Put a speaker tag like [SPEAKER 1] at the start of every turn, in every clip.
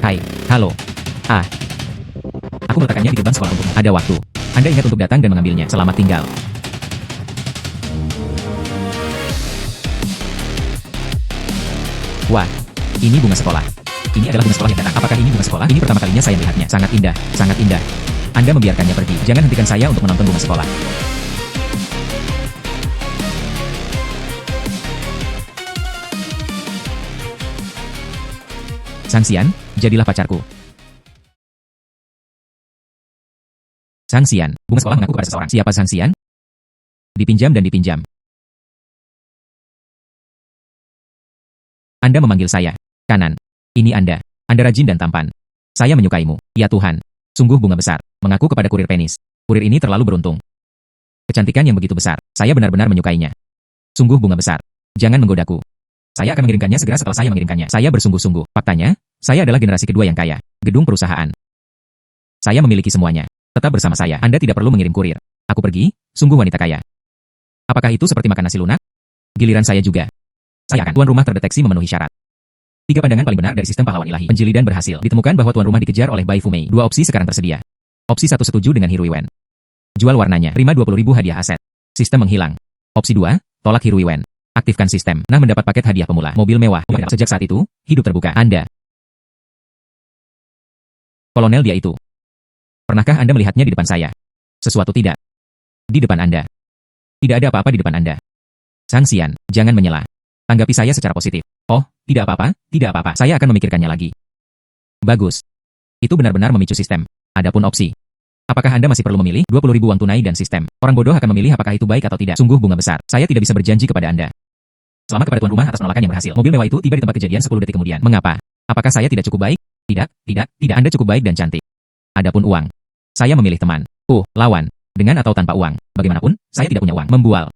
[SPEAKER 1] Hai, halo. Ah, aku meletakkannya di gerbang sekolah untukmu. Ada waktu. Anda ingat untuk datang dan mengambilnya. Selamat tinggal. Wah, ini bunga sekolah. Ini adalah bunga sekolah yang datang. Apakah ini bunga sekolah? Ini pertama kalinya saya melihatnya. Sangat indah, sangat indah. Anda membiarkannya pergi. Jangan hentikan saya untuk menonton bunga sekolah. Sang Xian, jadilah pacarku. Sang Xian, bunga sekolah mengaku kepada seseorang. Siapa Sang Xian? Dipinjam dan dipinjam. Anda memanggil saya. Kanan. Ini Anda. Anda rajin dan tampan. Saya menyukaimu. Ya Tuhan. Sungguh bunga besar. Mengaku kepada kurir penis. Kurir ini terlalu beruntung. Kecantikan yang begitu besar. Saya benar-benar menyukainya. Sungguh bunga besar. Jangan menggodaku. Saya akan mengirimkannya segera setelah saya mengirimkannya. Saya bersungguh-sungguh. Faktanya, saya adalah generasi kedua yang kaya. Gedung perusahaan. Saya memiliki semuanya. Tetap bersama saya. Anda tidak perlu mengirim kurir. Aku pergi, sungguh wanita kaya. Apakah itu seperti makan nasi lunak? Giliran saya juga. Saya akan. Tuan rumah terdeteksi memenuhi syarat. 3 pandangan paling benar dari sistem pahlawan ilahi. Penjelidan berhasil. Ditemukan bahwa tuan rumah dikejar oleh Bai Fumei. 2 opsi sekarang tersedia. Opsi 1 setuju dengan Hirui Wen. Jual warnanya. Terima 20.000 hadiah aset. Sistem menghilang. Opsi 2, tolak Hirui Wen. Aktifkan sistem. Nah, mendapat paket hadiah pemula. Mobil mewah. Sejak saat itu, hidup terbuka. Anda. Kolonel dia itu. Pernahkah Anda melihatnya di depan saya? Sesuatu tidak. Di depan Anda. Tidak ada apa-apa di depan Anda. Sang Xian, jangan menyela. Tanggapi saya secara positif. Oh, tidak apa-apa, tidak apa-apa. Saya akan memikirkannya lagi. Bagus. Itu benar-benar memicu sistem. Adapun opsi. Apakah Anda masih perlu memilih 20.000 uang tunai dan sistem? Orang bodoh akan memilih apakah itu baik atau tidak. Sungguh bunga besar. Saya tidak bisa berjanji kepada Anda. Selamat kepada tuan rumah atas penolakan yang berhasil. Mobil mewah itu tiba di tempat kejadian 10 detik kemudian. Mengapa? Apakah saya tidak cukup baik? Tidak, tidak, tidak. Anda cukup baik dan cantik. Adapun uang. Saya memilih teman. Lawan. Dengan atau tanpa uang. Bagaimanapun, saya tidak punya uang. Membual.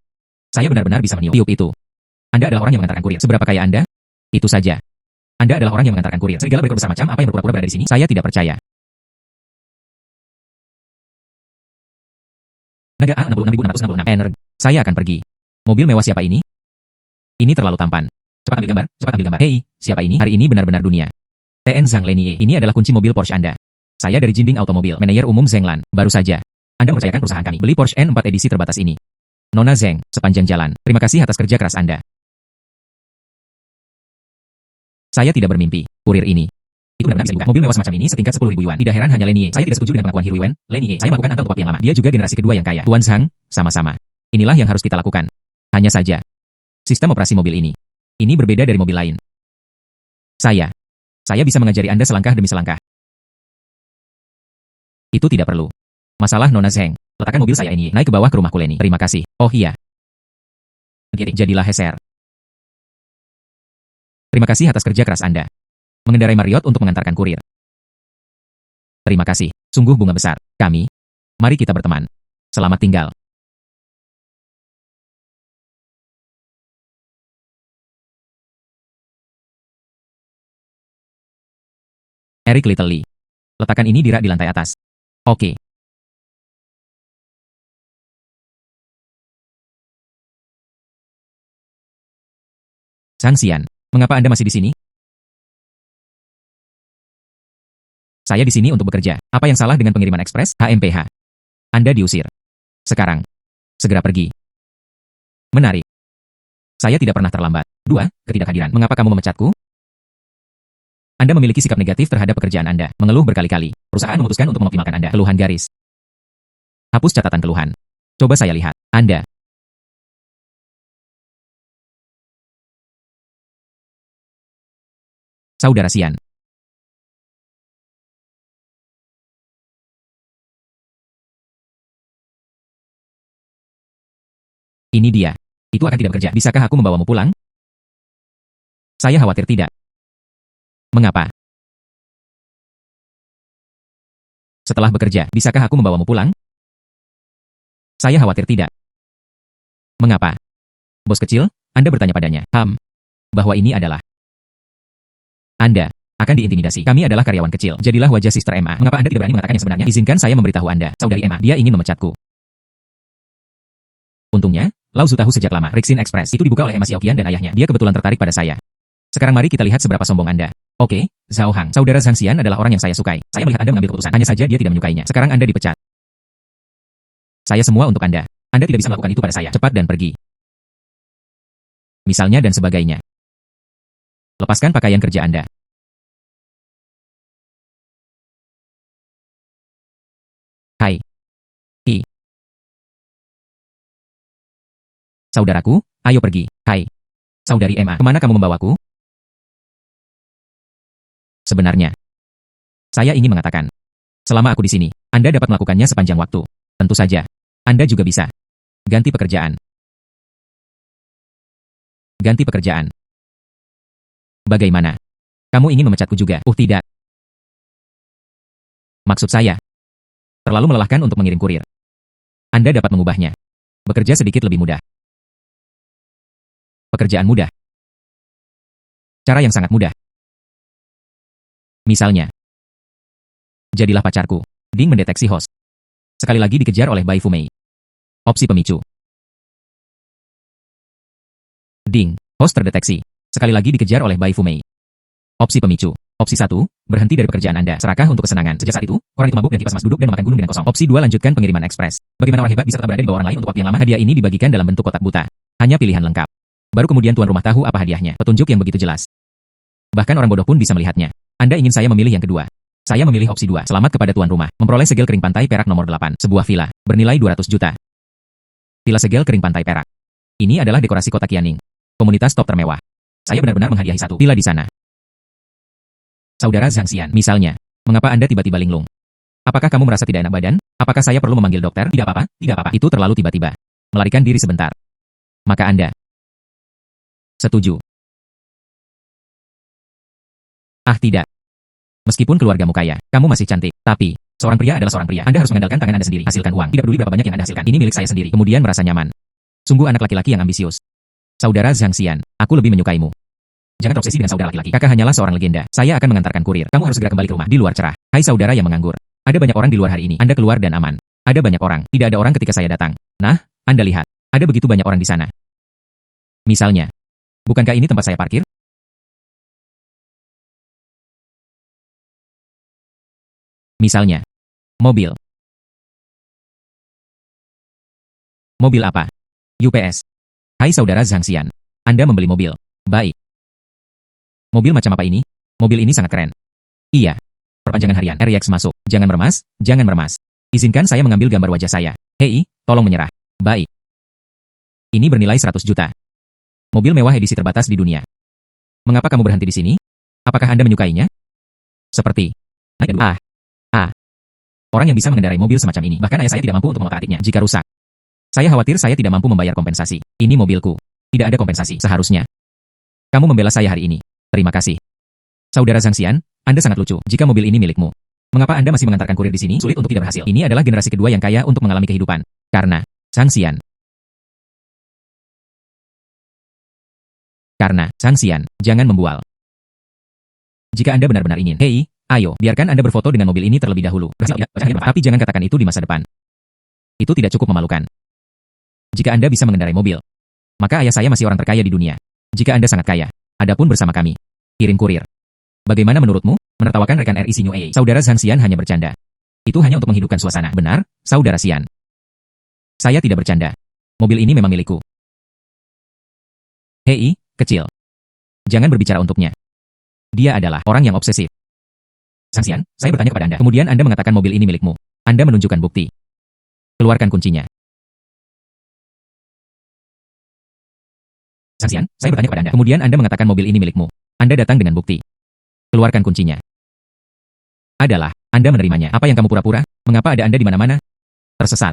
[SPEAKER 1] Saya benar-benar bisa meniup itu. Anda adalah orang yang mengantarkan kurir. Seberapa kaya Anda? Itu saja. Anda adalah orang yang mengantarkan kurir. Serigala berekor besar macam apa yang berpura-pura berada di sini? Saya tidak percaya. Naga A66.666. Energi. Saya akan pergi. Mobil mewah siapa ini? Ini terlalu tampan. Cepat ambil gambar, cepat ambil gambar. Hei, siapa ini? Hari ini benar-benar dunia. TN Zhang Lenie. Ini adalah kunci mobil Porsche Anda. Saya dari Jinding Automobil, manajer umum Zheng Lan. Baru saja. Anda mempercayakan perusahaan kami. Beli Porsche N4 edisi terbatas ini. Nona Zheng, sepanjang jalan. Terima kasih atas kerja keras Anda. Saya tidak bermimpi. Kurir ini. Itu benar-benar bisa dibuka. Mobil mewah semacam ini setingkat 10.000 yuan. Tidak heran hanya Lenie. Saya tidak setuju dengan pengakuan Hirui Wen. Lenie, saya melakukan Anda untuk waktu yang lama. Dia juga generasi kedua yang kaya. Tuan Zhang, sama-sama. Inilah yang harus kita lakukan. Hanya saja. Sistem operasi mobil ini. Ini berbeda dari mobil lain. Saya bisa mengajari Anda selangkah demi selangkah. Itu tidak perlu. Masalah Nona Zheng. Letakkan mobil saya ini. Naik ke bawah ke rumahku Lenie. Terima kasih. Oh iya. Jadilah Heser. Terima kasih atas kerja keras Anda. Mengendarai Marriott untuk mengantarkan kurir. Terima kasih. Sungguh bunga besar. Kami. Mari kita berteman. Selamat tinggal. Eric Little Lee. Letakkan ini di rak di lantai atas. Oke. Sang Xian, mengapa Anda masih di sini? Saya di sini untuk bekerja. Apa yang salah dengan pengiriman ekspres? HMPH. Anda diusir. Sekarang. Segera pergi. Menarik. Saya tidak pernah terlambat. 2. Ketidakhadiran. Mengapa kamu memecatku? Anda memiliki sikap negatif terhadap pekerjaan Anda. Mengeluh berkali-kali. Perusahaan memutuskan untuk mengoptimalkan Anda. Keluhan garis. Hapus catatan keluhan. Coba saya lihat. Anda. Saudara Xian. Ini dia. Itu akan tidak bekerja. Bisakah aku membawamu pulang? Saya khawatir tidak. Mengapa? Setelah bekerja, bisakah aku membawamu pulang? Saya khawatir tidak. Mengapa? Bos kecil, Anda bertanya padanya. Bahwa ini adalah Anda akan diintimidasi. Kami adalah karyawan kecil. Jadilah wajah Sister Emma. Mengapa Anda tidak berani mengatakan yang sebenarnya? Izinkan saya memberitahu Anda. Saudari Emma, dia ingin memecatku. Untungnya, Lau Zu tahu sejak lama. Rixin Express itu dibuka oleh Emma Xiaoqian dan ayahnya. Dia kebetulan tertarik pada saya. Sekarang mari kita lihat seberapa sombong Anda. Oke, Zhao Hang. Saudara Zhang Xian adalah orang yang saya sukai. Saya melihat Anda mengambil keputusan. Hanya saja dia tidak menyukainya. Sekarang Anda dipecat. Saya semua untuk Anda. Anda tidak bisa melakukan itu pada saya. Cepat dan pergi. Misalnya dan sebagainya. Lepaskan pakaian kerja Anda. Hai. Hi. Saudaraku, ayo pergi. Hai. Saudari Emma, kemana kamu membawaku? Sebenarnya, saya ingin mengatakan, selama aku di sini, Anda dapat melakukannya sepanjang waktu. Tentu saja, Anda juga bisa. Ganti pekerjaan. Ganti pekerjaan. Bagaimana? Kamu ingin memecatku juga? Tidak. Maksud saya, terlalu melelahkan untuk mengirim kurir. Anda dapat mengubahnya. Bekerja sedikit lebih mudah. Pekerjaan mudah. Cara yang sangat mudah. Misalnya, jadilah pacarku. Ding mendeteksi host. Sekali lagi dikejar oleh Bai Fumei. Opsi pemicu. Ding, host terdeteksi. Sekali lagi dikejar oleh Bai Fumei. Opsi pemicu. Opsi 1, berhenti dari pekerjaan Anda. Serakah untuk kesenangan. Sejak saat itu, orang itu mabuk dan kipas emas duduk dan memakan gunung dengan kosong. Opsi 2, lanjutkan pengiriman ekspres. Bagaimana orang hebat bisa tetap berada di bawah orang lain untuk waktu yang lama? Hadiah ini dibagikan dalam bentuk kotak buta. Hanya pilihan lengkap. Baru kemudian tuan rumah tahu apa hadiahnya. Petunjuk yang begitu jelas. Bahkan orang bodoh pun bisa melihatnya. Anda ingin saya memilih yang kedua. Saya memilih opsi 2. Selamat kepada tuan rumah. Memperoleh segel kering pantai perak nomor 8. Sebuah villa. Bernilai 200 juta. Villa segel kering pantai perak. Ini adalah dekorasi kota Qianing. Komunitas top termewah. Saya benar-benar menghadiahi satu villa di sana. Saudara Zhang Xian, misalnya. Mengapa Anda tiba-tiba linglung? Apakah kamu merasa tidak enak badan? Apakah saya perlu memanggil dokter? Tidak apa-apa, tidak apa-apa. Itu terlalu tiba-tiba. Melarikan diri sebentar. Maka Anda setuju. Ah tidak. Meskipun keluargamu kaya, kamu masih cantik. Tapi, seorang pria adalah seorang pria. Anda harus mengandalkan tangan Anda sendiri. Hasilkan uang. Tidak peduli berapa banyak yang Anda hasilkan. Ini milik saya sendiri. Kemudian merasa nyaman. Sungguh anak laki-laki yang ambisius. Saudara Zhang Xian, aku lebih menyukaimu. Jangan terobsesi dengan saudara laki-laki. Kakak hanyalah seorang legenda. Saya akan mengantarkan kurir. Kamu harus segera kembali ke rumah. Di luar cerah. Hai saudara yang menganggur. Ada banyak orang di luar hari ini. Anda keluar dan aman. Ada banyak orang. Tidak ada orang ketika saya datang. Nah, Anda lihat. Ada begitu banyak orang di sana. Misalnya. Bukankah ini tempat saya parkir? Misalnya. Mobil. Mobil apa? UPS. Hai saudara Zhang Xian. Anda membeli mobil. Baik. Mobil macam apa ini? Mobil ini sangat keren. Iya. Perpanjangan harian. RX masuk. Jangan meremas, jangan meremas. Izinkan saya mengambil gambar wajah saya. Hei, tolong menyerah. Baik. Ini bernilai 100 juta. Mobil mewah edisi terbatas di dunia. Mengapa kamu berhenti di sini? Apakah Anda menyukainya? Seperti. Orang yang bisa mengendarai mobil semacam ini. Bahkan ayah saya tidak mampu untuk memelihara atiknya jika rusak. Saya khawatir saya tidak mampu membayar kompensasi. Ini mobilku. Tidak ada kompensasi. Seharusnya. Kamu membela saya hari ini. Terima kasih. Saudara Zhang Xian, Anda sangat lucu. Jika mobil ini milikmu, mengapa Anda masih mengantarkan kurir di sini? Sulit untuk tidak berhasil. Ini adalah generasi kedua yang kaya untuk mengalami kehidupan. Karena Zhang Xian. Jangan membual. Jika Anda benar-benar ingin, hei, ayo, biarkan Anda berfoto dengan mobil ini terlebih dahulu. Tapi jangan katakan itu di masa depan. Itu tidak cukup memalukan. Jika Anda bisa mengendarai mobil, maka ayah saya masih orang terkaya di dunia. Jika Anda sangat kaya, adapun bersama kami. Kirim kurir. Bagaimana menurutmu? Menertawakan rekan RI Sinyu A. Saudara Zhang Xian hanya bercanda. Itu hanya untuk menghidupkan suasana. Benar, saudara Xian. Saya tidak bercanda. Mobil ini memang milikku. Hei, kecil. Jangan berbicara untuknya. Dia adalah orang yang obsesif. Zhang Xian, saya bertanya kepada Anda. Kemudian Anda mengatakan mobil ini milikmu. Anda menunjukkan bukti. Keluarkan kuncinya. Zhang Xian, saya bertanya kepada Anda. Kemudian Anda mengatakan mobil ini milikmu. Anda datang dengan bukti. Keluarkan kuncinya. Adalah, Anda menerimanya. Apa yang kamu pura-pura? Mengapa ada Anda di mana-mana? Tersesat.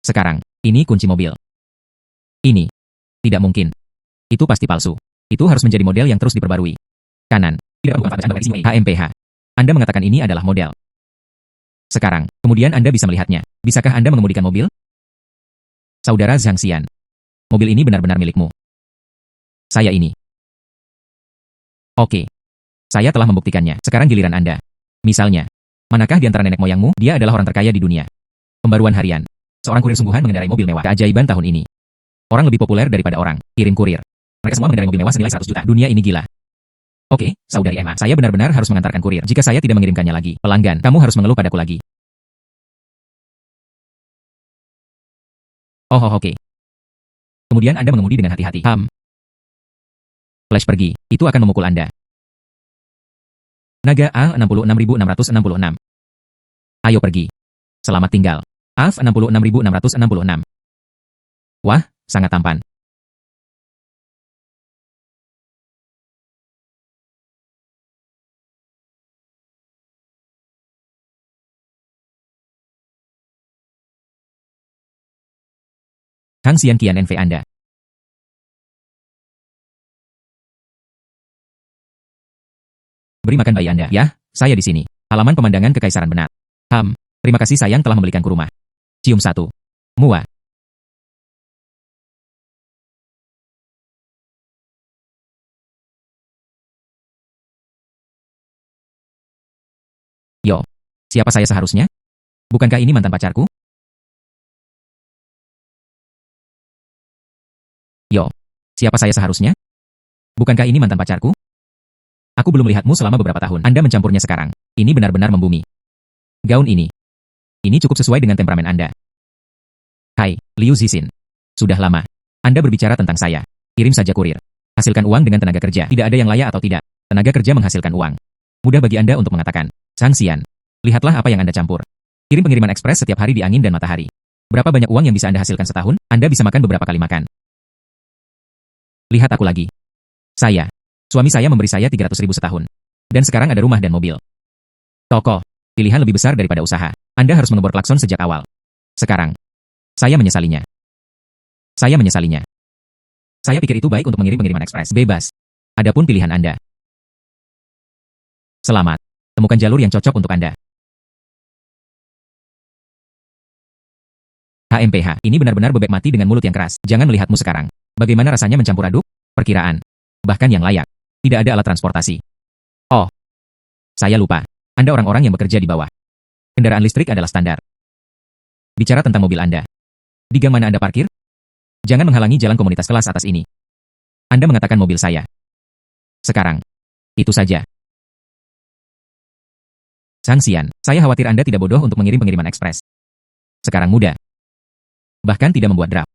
[SPEAKER 1] Sekarang, ini kunci mobil. Ini. Tidak mungkin. Itu pasti palsu. Itu harus menjadi model yang terus diperbarui. Kanan. Tidak perlu HMPH. Anda mengatakan ini adalah model. Sekarang, kemudian Anda bisa melihatnya. Bisakah Anda mengemudikan mobil? Saudara Zhang Xian. Mobil ini benar-benar milikmu. Saya ini. Oke. Saya telah membuktikannya. Sekarang giliran Anda. Misalnya, manakah di antara nenek moyangmu? Dia adalah orang terkaya di dunia. Pembaruan harian. Seorang kurir sungguhan mengendarai mobil mewah. Keajaiban tahun ini. Orang lebih populer daripada orang. Kirim kurir. Mereka semua mengendarai mobil mewah senilai 100 juta. Dunia ini gila. Oke, saudari Emma, saya benar-benar harus mengantarkan kurir. Jika saya tidak mengirimkannya lagi, pelanggan, kamu harus mengeluh padaku lagi. Oh, oke. Kemudian Anda mengemudi dengan hati-hati. Flash pergi. Itu akan memukul Anda. Naga A66666. Ayo pergi. Selamat tinggal. AF66666. Wah, sangat tampan. Hang Xian Kian NV Anda. Beri makan bayi Anda. Ya, saya di sini. Halaman pemandangan kekaisaran benar. Terima kasih sayang telah membelikanku rumah. Cium satu. Mua. Yo. Siapa saya seharusnya? Bukankah ini mantan pacarku? Yo. Siapa saya seharusnya? Bukankah ini mantan pacarku? Aku belum melihatmu selama beberapa tahun. Anda mencampurnya sekarang. Ini benar-benar membumi. Gaun ini. Ini cukup sesuai dengan temperamen Anda. Hai, Liu Zixin. Sudah lama. Anda berbicara tentang saya. Kirim saja kurir. Hasilkan uang dengan tenaga kerja. Tidak ada yang layak atau tidak. Tenaga kerja menghasilkan uang. Mudah bagi Anda untuk mengatakan. Sang Xian. Lihatlah apa yang Anda campur. Kirim pengiriman ekspres setiap hari di angin dan matahari. Berapa banyak uang yang bisa Anda hasilkan setahun? Anda bisa makan beberapa kali makan. Lihat aku lagi. Suami saya memberi saya 300.000 setahun. Dan sekarang ada rumah dan mobil. Toko. Pilihan lebih besar daripada usaha. Anda harus mengebor klakson sejak awal. Sekarang. Saya menyesalinya. Saya pikir itu baik untuk mengirim pengiriman ekspres. Bebas. Adapun pilihan Anda. Selamat. Temukan jalur yang cocok untuk Anda. HMPH. Ini benar-benar bebek mati dengan mulut yang keras. Jangan melihatmu sekarang. Bagaimana rasanya mencampur aduk? Perkiraan. Bahkan yang layak. Tidak ada alat transportasi. Oh. Saya lupa. Anda orang-orang yang bekerja di bawah. Kendaraan listrik adalah standar. Bicara tentang mobil Anda. Di gang mana Anda parkir? Jangan menghalangi jalan komunitas kelas atas ini. Anda mengatakan mobil saya. Sekarang. Itu saja. Sang Xian, saya khawatir Anda tidak bodoh untuk mengirim pengiriman ekspres. Sekarang mudah. Bahkan tidak membuat draft.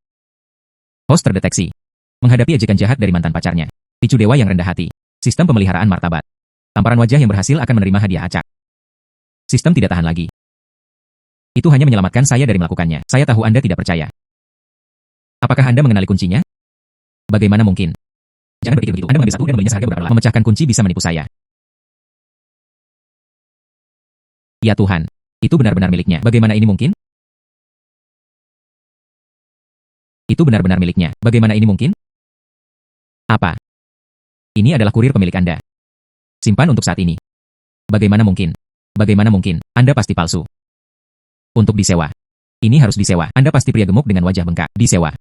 [SPEAKER 1] Host terdeteksi. Menghadapi ejekan jahat dari mantan pacarnya. Picu dewa yang rendah hati. Sistem pemeliharaan martabat. Tamparan wajah yang berhasil akan menerima hadiah acak. Sistem tidak tahan lagi. Itu hanya menyelamatkan saya dari melakukannya. Saya tahu Anda tidak percaya. Apakah Anda mengenali kuncinya? Bagaimana mungkin? Jangan berpikir begitu. Anda mengambil satu dan membelinya seharga berapa? Memecahkan kunci bisa menipu saya. Ya Tuhan. Itu benar-benar miliknya. Bagaimana ini mungkin? Itu benar-benar miliknya. Bagaimana ini mungkin? Apa? Ini adalah kurir pemilik Anda. Simpan untuk saat ini. Bagaimana mungkin? Bagaimana mungkin? Anda pasti palsu. Untuk disewa. Ini harus disewa. Anda pasti pria gemuk dengan wajah bengkak. Disewa.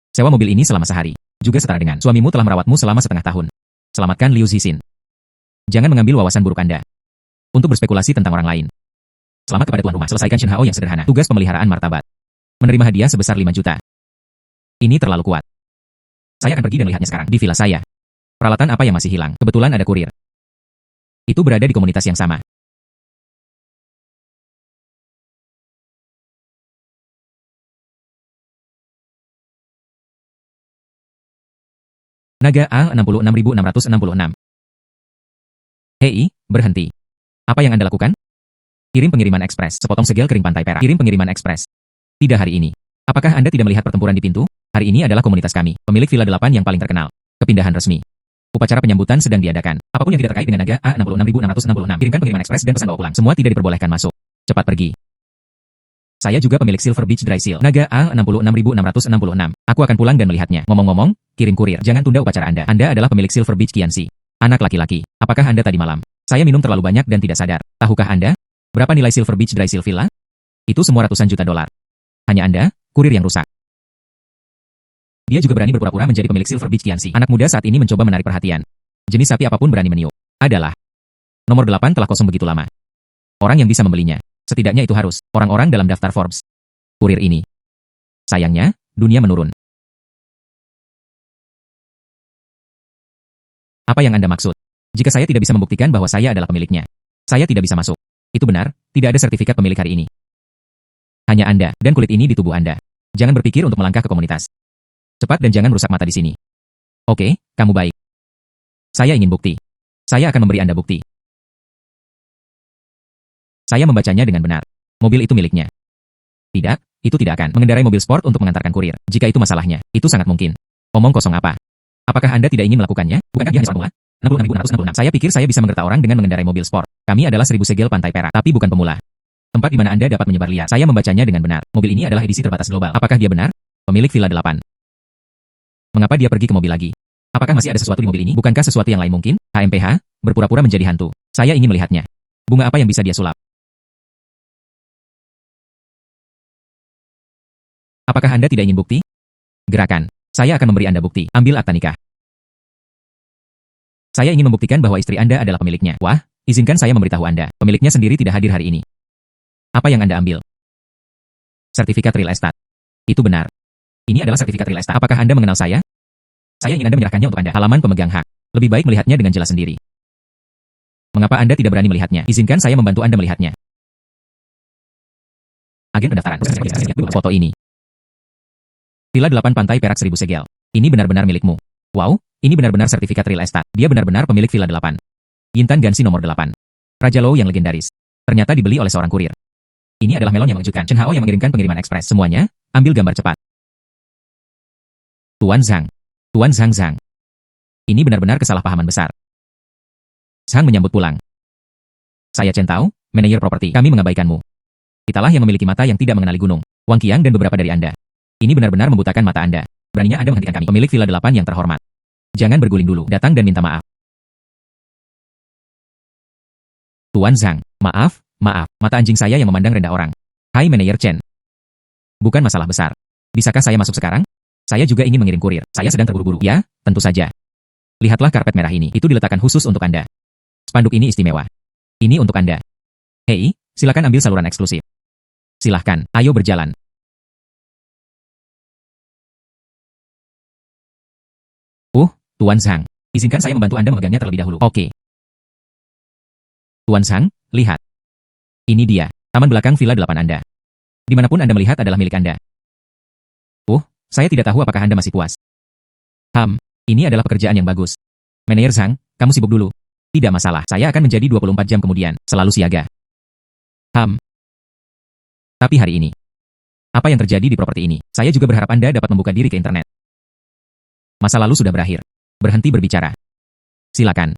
[SPEAKER 1] Sewa mobil ini selama sehari. Juga setara dengan suamimu telah merawatmu selama setengah tahun. Selamatkan Liu Zixin. Jangan mengambil wawasan buruk Anda. Untuk berspekulasi tentang orang lain. Selamat kepada tuan rumah. Selesaikan Shen Hao yang sederhana. Tugas pemeliharaan martabat. Menerima hadiah sebesar 5 juta. Ini terlalu kuat. Saya akan pergi dan melihatnya sekarang. Di villa saya. Peralatan apa yang masih hilang? Kebetulan ada kurir. Itu berada di komunitas yang sama. Naga A66666. Hei, berhenti. Apa yang Anda lakukan? Kirim pengiriman ekspres. Sepotong segel kering pantai Perak. Kirim pengiriman ekspres. Tidak hari ini. Apakah Anda tidak melihat pertempuran di pintu? Hari ini adalah komunitas kami, pemilik Villa 8 yang paling terkenal. Kepindahan resmi. Upacara penyambutan sedang diadakan. Apapun yang tidak terkait dengan Naga A66666. Kirimkan pengiriman ekspres dan pesan bawa pulang. Semua tidak diperbolehkan masuk. Cepat pergi. Saya juga pemilik Silver Beach Dry Seal. Naga A66666. Aku akan pulang dan melihatnya. Ngomong-ngomong, kirim kurir. Jangan tunda upacara Anda. Anda adalah pemilik Silver Beach Qianxi. Anak laki-laki. Apakah Anda tadi malam? Saya minum terlalu banyak dan tidak sadar. Tahukah Anda? Berapa nilai Silver Beach Dry Seal Villa? Itu semua ratusan juta dolar. Hanya Anda, kurir yang rusak. Dia juga berani berpura-pura menjadi pemilik Silver Beach Qianxi. Anak muda saat ini mencoba menarik perhatian. Jenis sapi apapun berani meniup. Adalah. Nomor 8 telah kosong begitu lama. Orang yang bisa membelinya. Setidaknya itu harus. Orang-orang dalam daftar Forbes. Kurir ini. Sayangnya, dunia menurun. Apa yang Anda maksud? Jika saya tidak bisa membuktikan bahwa saya adalah pemiliknya, saya tidak bisa masuk. Itu benar, tidak ada sertifikat pemilik hari ini. Hanya Anda dan kulit ini di tubuh Anda. Jangan berpikir untuk melangkah ke komunitas. Cepat dan jangan rusak mata di sini. Oke, kamu baik. Saya ingin bukti. Saya akan memberi Anda bukti. Saya membacanya dengan benar. Mobil itu miliknya. Tidak, itu tidak akan mengendarai mobil sport untuk mengantarkan kurir. Jika itu masalahnya, itu sangat mungkin. Omong kosong apa? Apakah Anda tidak ingin melakukannya? Bukankah dia hanya pemula? 66.666. Saya pikir saya bisa menggerta orang dengan mengendarai mobil sport. Kami adalah 1000 segel pantai perak, tapi bukan pemula. Tempat di mana Anda dapat menyebar liar. Saya membacanya dengan benar. Mobil ini adalah edisi terbatas global. Apakah dia benar? Pemilik Villa 8. Mengapa dia pergi ke mobil lagi? Apakah masih ada sesuatu di mobil ini? Bukankah sesuatu yang lain mungkin? HMPH, berpura-pura menjadi hantu. Saya ingin melihatnya. Bunga apa yang bisa dia sulap? Apakah Anda tidak ingin bukti? Gerakan. Saya akan memberi Anda bukti. Ambil akta nikah. Saya ingin membuktikan bahwa istri Anda adalah pemiliknya. Wah, izinkan saya memberitahu Anda. Pemiliknya sendiri tidak hadir hari ini. Apa yang Anda ambil? Sertifikat real estate. Itu benar. Ini adalah sertifikat real estate. Apakah Anda mengenal saya? Saya ingin Anda menyerahkannya untuk Anda. Halaman pemegang hak. Lebih baik melihatnya dengan jelas sendiri. Mengapa Anda tidak berani melihatnya? Izinkan saya membantu Anda melihatnya. Agen pendaftaran. Foto ini. Villa 8 Pantai Perak 1000 segel. Ini benar-benar milikmu. Wow, ini benar-benar sertifikat real estate. Dia benar-benar pemilik Villa 8. Yintan Gansi nomor 8. Raja Lou yang legendaris. Ternyata dibeli oleh seorang kurir. Ini adalah melon yang mengejutkan. Chen Hao yang mengirimkan pengiriman ekspres. Semuanya, ambil gambar cepat. Tuan Zhang. Tuan Zhang. Ini benar-benar kesalahpahaman besar. Zhang menyambut pulang. Saya Chen Tao, manajer properti. Kami mengabaikanmu. Kitalah yang memiliki mata yang tidak mengenali gunung. Wang Qiang dan beberapa dari Anda. Ini benar-benar membutakan mata Anda. Beraninya Anda menghentikan kami, pemilik Villa 8 yang terhormat. Jangan berguling dulu, datang dan minta maaf. Tuan Zhang, maaf. Mata anjing saya yang memandang rendah orang. Hai manajer Chen. Bukan masalah besar. Bisakah saya masuk sekarang? Saya juga ingin mengirim kurir. Saya sedang terburu-buru. Ya, tentu saja. Lihatlah karpet merah ini. Itu diletakkan khusus untuk Anda. Spanduk ini istimewa. Ini untuk Anda. Hei, silakan ambil saluran eksklusif. Silahkan, ayo berjalan. Tuan Zhang, izinkan saya membantu Anda memegangnya terlebih dahulu. Oke. Tuan Zhang, lihat. Ini dia, taman belakang Villa 8 Anda. Dimanapun Anda melihat adalah milik Anda. Saya tidak tahu apakah Anda masih puas. Ini adalah pekerjaan yang bagus. Manajer Zhang, kamu sibuk dulu. Tidak masalah, saya akan menjadi 24 jam kemudian, selalu siaga. Tapi hari ini, apa yang terjadi di properti ini? Saya juga berharap Anda dapat membuka diri ke internet. Masa lalu sudah berakhir. Berhenti berbicara. Silakan.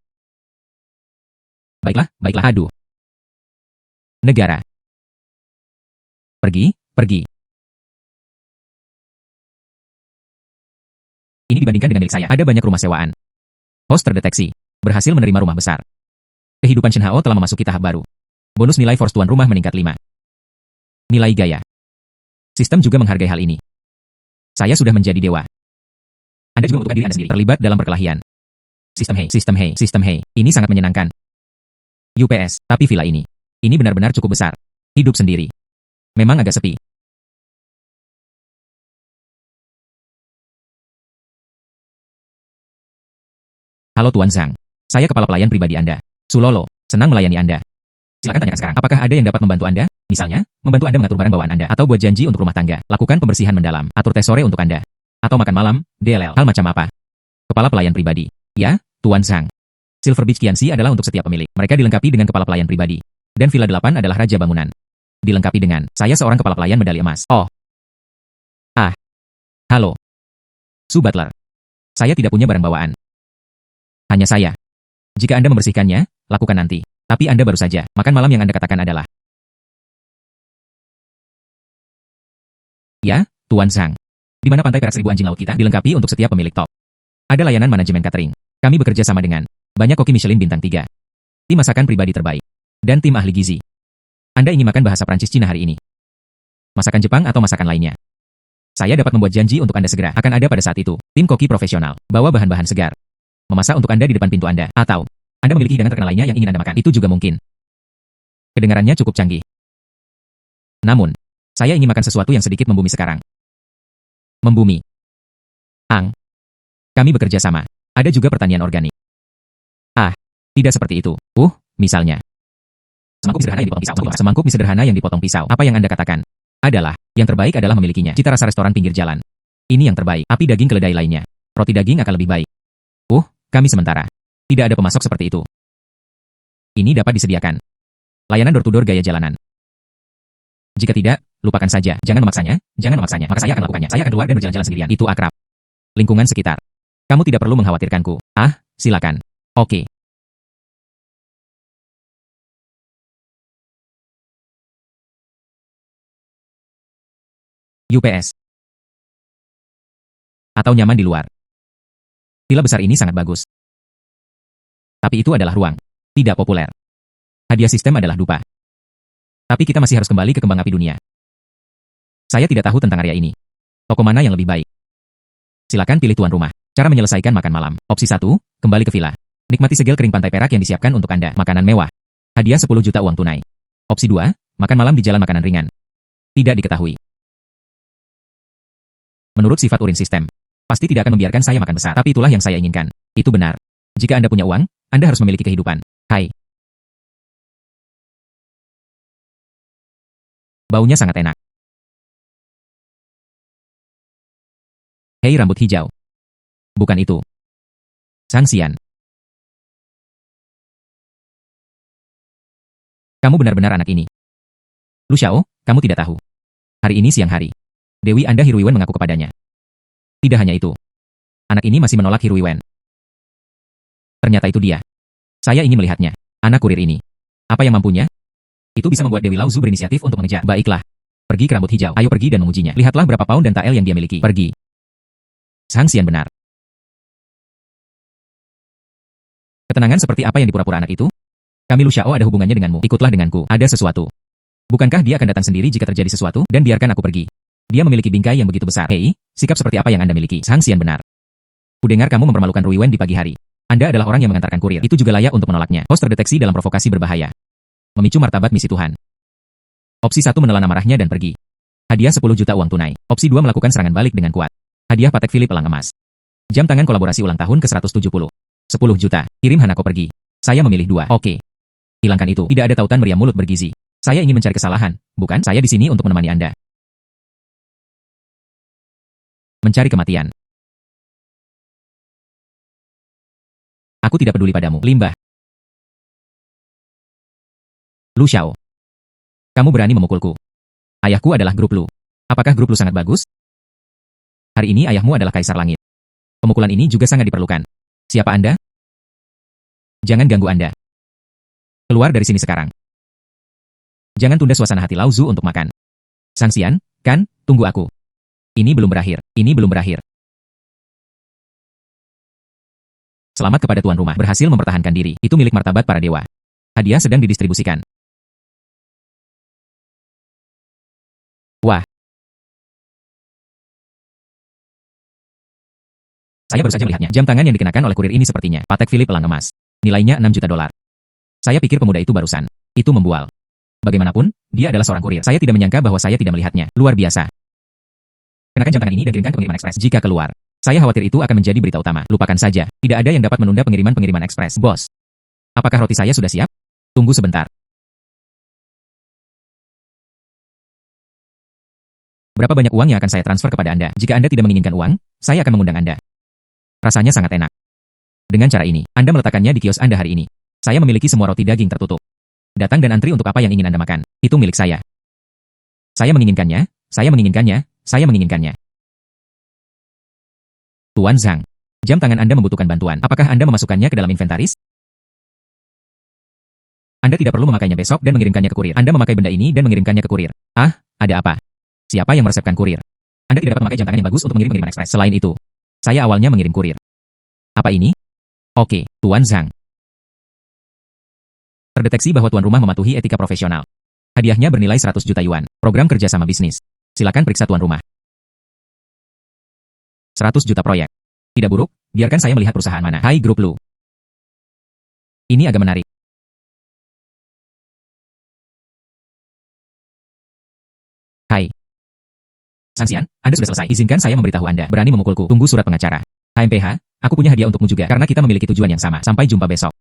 [SPEAKER 1] Baiklah. Aduh. Negara. Pergi. Ini dibandingkan dengan milik saya. Ada banyak rumah sewaan. Host terdeteksi. Berhasil menerima rumah besar. Kehidupan Chen Hao telah memasuki tahap baru. Bonus nilai force tuan rumah meningkat 5. Nilai gaya. Sistem juga menghargai hal ini. Saya sudah menjadi dewa. Anda juga membutuhkan diri Anda sendiri terlibat dalam perkelahian. Sistem hei. Ini sangat menyenangkan. UPS, tapi villa ini benar-benar cukup besar. Hidup sendiri. Memang agak sepi. Halo Tuan Zhang. Saya kepala pelayan pribadi Anda. Sulolo, senang melayani Anda. Silakan tanyakan sekarang. Apakah ada yang dapat membantu Anda? Misalnya, membantu Anda mengatur barang bawaan Anda atau buat janji untuk rumah tangga, lakukan pembersihan mendalam, atur tes sore untuk Anda. Atau makan malam, DLL, hal macam apa? Kepala pelayan pribadi. Ya, Tuan Zhang. Silver Beach Qianxi adalah untuk setiap pemilik. Mereka dilengkapi dengan kepala pelayan pribadi. Dan Villa 8 adalah raja bangunan. Dilengkapi dengan, saya seorang kepala pelayan medali emas. Halo. Su Butler. Saya tidak punya barang bawaan. Hanya saya. Jika Anda membersihkannya, lakukan nanti. Tapi Anda baru saja. Makan malam yang Anda katakan adalah. Ya, Tuan Zhang. Di mana pantai perak 1000 anjing laut kita dilengkapi untuk setiap pemilik top. Ada layanan manajemen catering. Kami bekerja sama dengan banyak koki Michelin bintang 3. Tim masakan pribadi terbaik. Dan tim ahli gizi. Anda ingin makan bahasa Prancis Cina hari ini? Masakan Jepang atau masakan lainnya? Saya dapat membuat janji untuk Anda segera akan ada pada saat itu. Tim koki profesional. Bawa bahan-bahan segar. Memasak untuk Anda di depan pintu Anda. Atau Anda memiliki hidangan terkenal lainnya yang ingin Anda makan. Itu juga mungkin. Kedengarannya cukup canggih. Namun, saya ingin makan sesuatu yang sedikit membumi sekarang. Membumi. Kami bekerja sama. Ada juga pertanian organik. Tidak seperti itu. Misalnya. Semangkuk mie sederhana yang dipotong pisau. Apa yang Anda katakan? Adalah, yang terbaik adalah memilikinya. Cita rasa restoran pinggir jalan. Ini yang terbaik. Api daging keledai lainnya. Roti daging akan lebih baik. Kami sementara. Tidak ada pemasok seperti itu. Ini dapat disediakan. Layanan door-to-door gaya jalanan. Jika tidak, lupakan saja. Jangan memaksanya. Maka saya akan melakukannya. Saya akan keluar dan berjalan-jalan sendirian. Itu akrab. Lingkungan sekitar. Kamu tidak perlu mengkhawatirkanku. Silakan. Oke. UPS. Atau nyaman di luar. Villa besar ini sangat bagus. Tapi itu adalah ruang. Tidak populer. Hadiah sistem adalah dupa. Tapi kita masih harus kembali ke kembang api dunia. Saya tidak tahu tentang area ini. Toko mana yang lebih baik? Silakan pilih tuan rumah. Cara menyelesaikan makan malam. Opsi 1, kembali ke villa. Nikmati segel kering pantai perak yang disiapkan untuk Anda. Makanan mewah. Hadiah 10 juta uang tunai. Opsi 2, makan malam di jalan makanan ringan. Tidak diketahui. Menurut sifat urin sistem, pasti tidak akan membiarkan saya makan besar. Tapi itulah yang saya inginkan. Itu benar. Jika Anda punya uang, Anda harus memiliki kehidupan. Hai. Baunya sangat enak. Hei rambut hijau. Bukan itu. Sang Xian. Kamu benar-benar anak ini. Lu Xiao, kamu tidak tahu. Hari ini siang hari. Dewi Anda Hiruiwen mengaku kepadanya. Tidak hanya itu. Anak ini masih menolak Hiruiwen. Ternyata itu dia. Saya ingin melihatnya. Anak kurir ini. Apa yang mampunya? Itu bisa membuat Dewi Lauzu berinisiatif untuk mengejar. Baiklah. Pergi ke rambut hijau. Ayo pergi dan mengujinya. Lihatlah berapa pound dan tael yang dia miliki. Pergi. Sang Xian benar. Ketenangan seperti apa yang dipura-pura anak itu? Kami Lu Xiao ada hubungannya denganmu. Ikutlah denganku. Ada sesuatu. Bukankah dia akan datang sendiri jika terjadi sesuatu? Dan biarkan aku pergi. Dia memiliki bingkai yang begitu besar. Hei, sikap seperti apa yang Anda miliki? Sang Xian benar. Kudengar kamu mempermalukan Ruiwen di pagi hari. Anda adalah orang yang mengantarkan kurir. Itu juga layak untuk menolaknya. Host terdeteksi dalam provokasi berbahaya. Memicu martabat misi Tuhan. Opsi 1 menelan amarahnya dan pergi. Hadiah 10 juta uang tunai. Opsi 2 melakukan serangan balik dengan kuat. Hadiah Patek Philippe elang emas. Jam tangan kolaborasi ulang tahun ke-170. 10 juta. Kirim Hanako pergi. Saya memilih 2. Oke. Hilangkan itu. Tidak ada tautan meriam mulut bergizi. Saya ingin mencari kesalahan. Bukan, saya di sini untuk menemani Anda. Mencari kematian. Aku tidak peduli padamu. Limbah. Lu Xiao. Kamu berani memukulku. Ayahku adalah grup Lu. Apakah grup Lu sangat bagus? Hari ini ayahmu adalah Kaisar Langit. Pemukulan ini juga sangat diperlukan. Siapa Anda? Jangan ganggu Anda. Keluar dari sini sekarang. Jangan tunda suasana hati Lauzu untuk makan. Sang Xian, kan, tunggu aku. Ini belum berakhir. Ini belum berakhir. Selamat kepada tuan rumah. Berhasil mempertahankan diri. Itu milik martabat para dewa. Hadiah sedang didistribusikan. Wah. Saya baru saja melihatnya. Jam tangan yang dikenakan oleh kurir ini sepertinya Patek Philippe elang emas. Nilainya 6 juta dolar. Saya pikir pemuda itu barusan. Itu membual. Bagaimanapun, dia adalah seorang kurir. Saya tidak menyangka bahwa saya tidak melihatnya. Luar biasa. Kenakan jam tangan ini dan kirimkan pengiriman ekspres. Jika keluar, saya khawatir itu akan menjadi berita utama. Lupakan saja. Tidak ada yang dapat menunda pengiriman ekspres. Bos. Apakah roti saya sudah siap? Tunggu sebentar. Berapa banyak uang yang akan saya transfer kepada Anda? Jika Anda tidak menginginkan uang, saya akan mengundang Anda. Rasanya sangat enak. Dengan cara ini, Anda meletakkannya di kios Anda hari ini. Saya memiliki semua roti daging tertutup. Datang dan antri untuk apa yang ingin Anda makan. Itu milik saya. Saya menginginkannya, saya menginginkannya, saya menginginkannya. Tuan Zhang, jam tangan Anda membutuhkan bantuan. Apakah Anda memasukkannya ke dalam inventaris? Anda tidak perlu memakainya besok dan mengirimkannya ke kurir. Anda memakai benda ini dan mengirimkannya ke kurir. Ada apa? Siapa yang meresepkan kurir? Anda tidak dapat memakai jam tangan yang bagus untuk mengirim pengiriman ekspres. Selain itu, saya awalnya mengirim kurir. Apa ini? Oke, Tuan Zhang. Terdeteksi bahwa tuan rumah mematuhi etika profesional. Hadiahnya bernilai 100 juta yuan. Program kerjasama bisnis. Silakan periksa tuan rumah. 100 juta proyek. Tidak buruk, biarkan saya melihat perusahaan mana. Hai grup Lu. Ini agak menarik. Hai. Sang Xian, Anda sudah selesai. Izinkan saya memberitahu Anda. Berani memukulku. Tunggu surat pengacara. HMPH, aku punya hadiah untukmu juga. Karena kita memiliki tujuan yang sama. Sampai jumpa besok.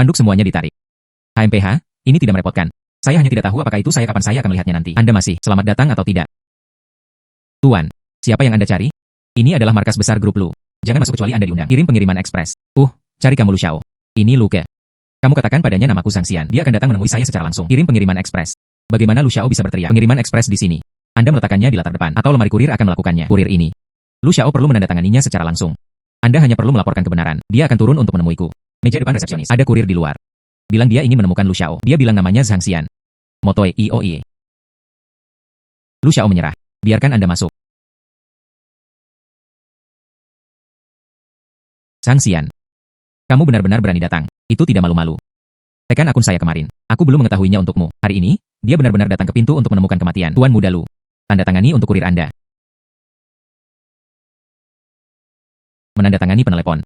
[SPEAKER 1] Spanduk semuanya ditarik. HMPH, ini tidak merepotkan. Saya hanya tidak tahu apakah itu saya kapan saya akan melihatnya nanti. Anda masih selamat datang atau tidak? Tuan, siapa yang Anda cari? Ini adalah markas besar grup Lu. Jangan masuk kecuali Anda diundang. Kirim pengiriman ekspres. Cari kamu Lu Xiao. Ini Luke. Kamu katakan padanya namaku Zhang Xian. Dia akan datang menemui saya secara langsung. Kirim pengiriman ekspres. Bagaimana Lu Xiao bisa berteriak? Pengiriman ekspres di sini. Anda meletakkannya di latar depan, atau lemari kurir akan melakukannya. Kurir ini. Lu Xiao perlu menandatanganinya secara langsung. Anda hanya perlu melaporkan kebenaran. Dia akan turun untuk menemuiku. Meja depan resepsionis. Ada kurir di luar. Bilang dia ingin menemukan Lu Xiao. Dia bilang namanya Zhang Xian. Motoe Ioe. Lu Xiao menyerah. Biarkan Anda masuk. Zhang Xian. Kamu benar-benar berani datang. Itu tidak malu-malu. Tekan akun saya kemarin. Aku belum mengetahuinya untukmu. Hari ini, dia benar-benar datang ke pintu untuk menemukan kematian. Tuan muda Lu. Tanda tangani untuk kurir Anda. Menandatangani penelepon.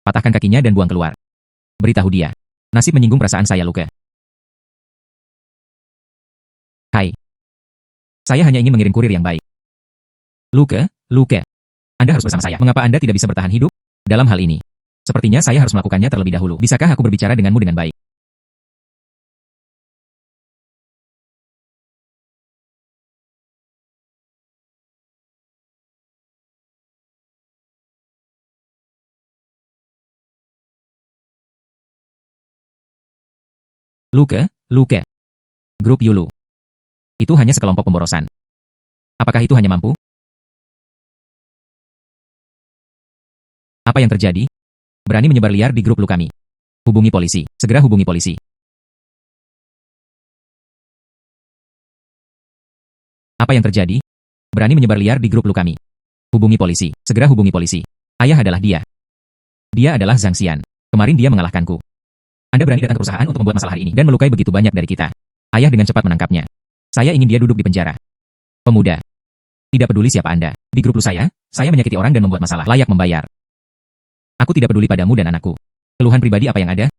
[SPEAKER 1] Patahkan kakinya dan buang keluar. Beritahu dia. Nasib menyinggung perasaan saya, Luke. Hai. Saya hanya ingin mengirim kurir yang baik. Luke. Anda harus bersama saya. Mengapa Anda tidak bisa bertahan hidup? Dalam hal ini. Sepertinya saya harus melakukannya terlebih dahulu. Bisakah aku berbicara denganmu dengan baik? Luke. Grup Yulu. Itu hanya sekelompok pemborosan. Apakah itu hanya mampu? Apa yang terjadi? Berani menyebar liar di grup Lu kami. Hubungi polisi. Segera hubungi polisi. Apa yang terjadi? Berani menyebar liar di grup Lu kami. Hubungi polisi. Segera hubungi polisi. Ayah adalah dia. Dia adalah Zhang Xian. Kemarin dia mengalahkanku. Anda berani datang ke perusahaan untuk membuat masalah hari ini dan melukai begitu banyak dari kita. Ayah dengan cepat menangkapnya. Saya ingin dia duduk di penjara. Pemuda. Tidak peduli siapa Anda. Di grup Lu saya menyakiti orang dan membuat masalah. Layak membayar. Aku tidak peduli padamu dan anakku. Keluhan pribadi apa yang ada?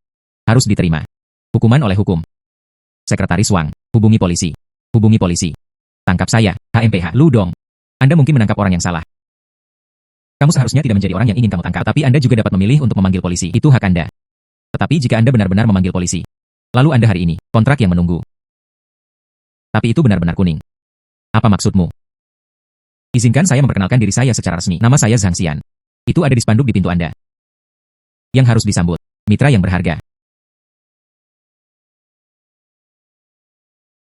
[SPEAKER 1] Harus diterima. Hukuman oleh hukum. Sekretaris Wang. Hubungi polisi. Hubungi polisi. Tangkap saya, HMPH. Lu Dong. Anda mungkin menangkap orang yang salah. Kamu seharusnya tidak menjadi orang yang ingin kamu tangkap, tapi Anda juga dapat memilih untuk memanggil polisi. Itu hak Anda. Tetapi jika Anda benar-benar memanggil polisi, lalu Anda hari ini, kontrak yang menunggu. Tapi itu benar-benar kuning. Apa maksudmu? Izinkan saya memperkenalkan diri saya secara resmi. Nama saya Zhang Xian. Itu ada di spanduk di pintu Anda. Yang harus disambut, mitra yang berharga.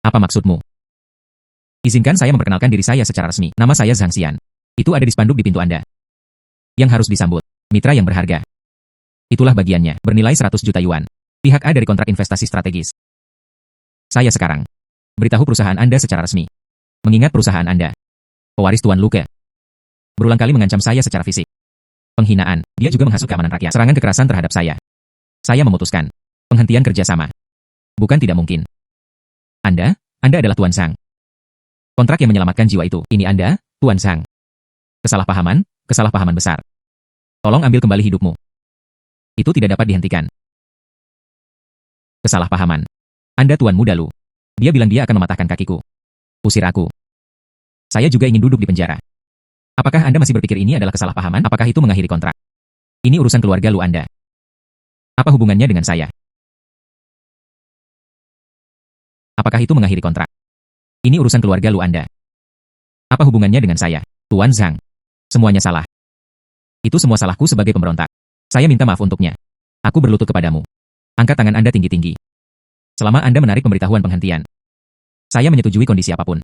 [SPEAKER 1] Apa maksudmu? Izinkan saya memperkenalkan diri saya secara resmi. Nama saya Zhang Xian. Itu ada di spanduk di pintu Anda. Yang harus disambut, mitra yang berharga. Itulah bagiannya, bernilai 100 juta yuan. Pihak A dari kontrak investasi strategis. Saya sekarang. Beritahu perusahaan Anda secara resmi. Mengingat perusahaan Anda. Pewaris Tuan Luke. Berulang kali mengancam saya secara fisik. Penghinaan, dia juga menghasut keamanan rakyat. Serangan kekerasan terhadap saya. Saya memutuskan. Penghentian kerjasama. Bukan tidak mungkin. Anda adalah Tuan Zhang. Kontrak yang menyelamatkan jiwa itu. Ini Anda, Tuan Zhang. Kesalahpahaman besar. Tolong ambil kembali hidupmu. Itu tidak dapat dihentikan. Kesalahpahaman. Anda Tuan muda Lu. Dia bilang dia akan mematahkan kakiku. Usir aku. Saya juga ingin duduk di penjara. Apakah Anda masih berpikir ini adalah kesalahpahaman? Apakah itu mengakhiri kontrak? Ini urusan keluarga Lu Anda. Apa hubungannya dengan saya? Apakah itu mengakhiri kontrak? Ini urusan keluarga Lu Anda. Apa hubungannya dengan saya? Tuan Zhang. Semuanya salah. Itu semua salahku sebagai pemberontak. Saya minta maaf untuknya. Aku berlutut kepadamu. Angkat tangan Anda tinggi-tinggi. Selama Anda menarik pemberitahuan penghentian. Saya menyetujui kondisi apapun.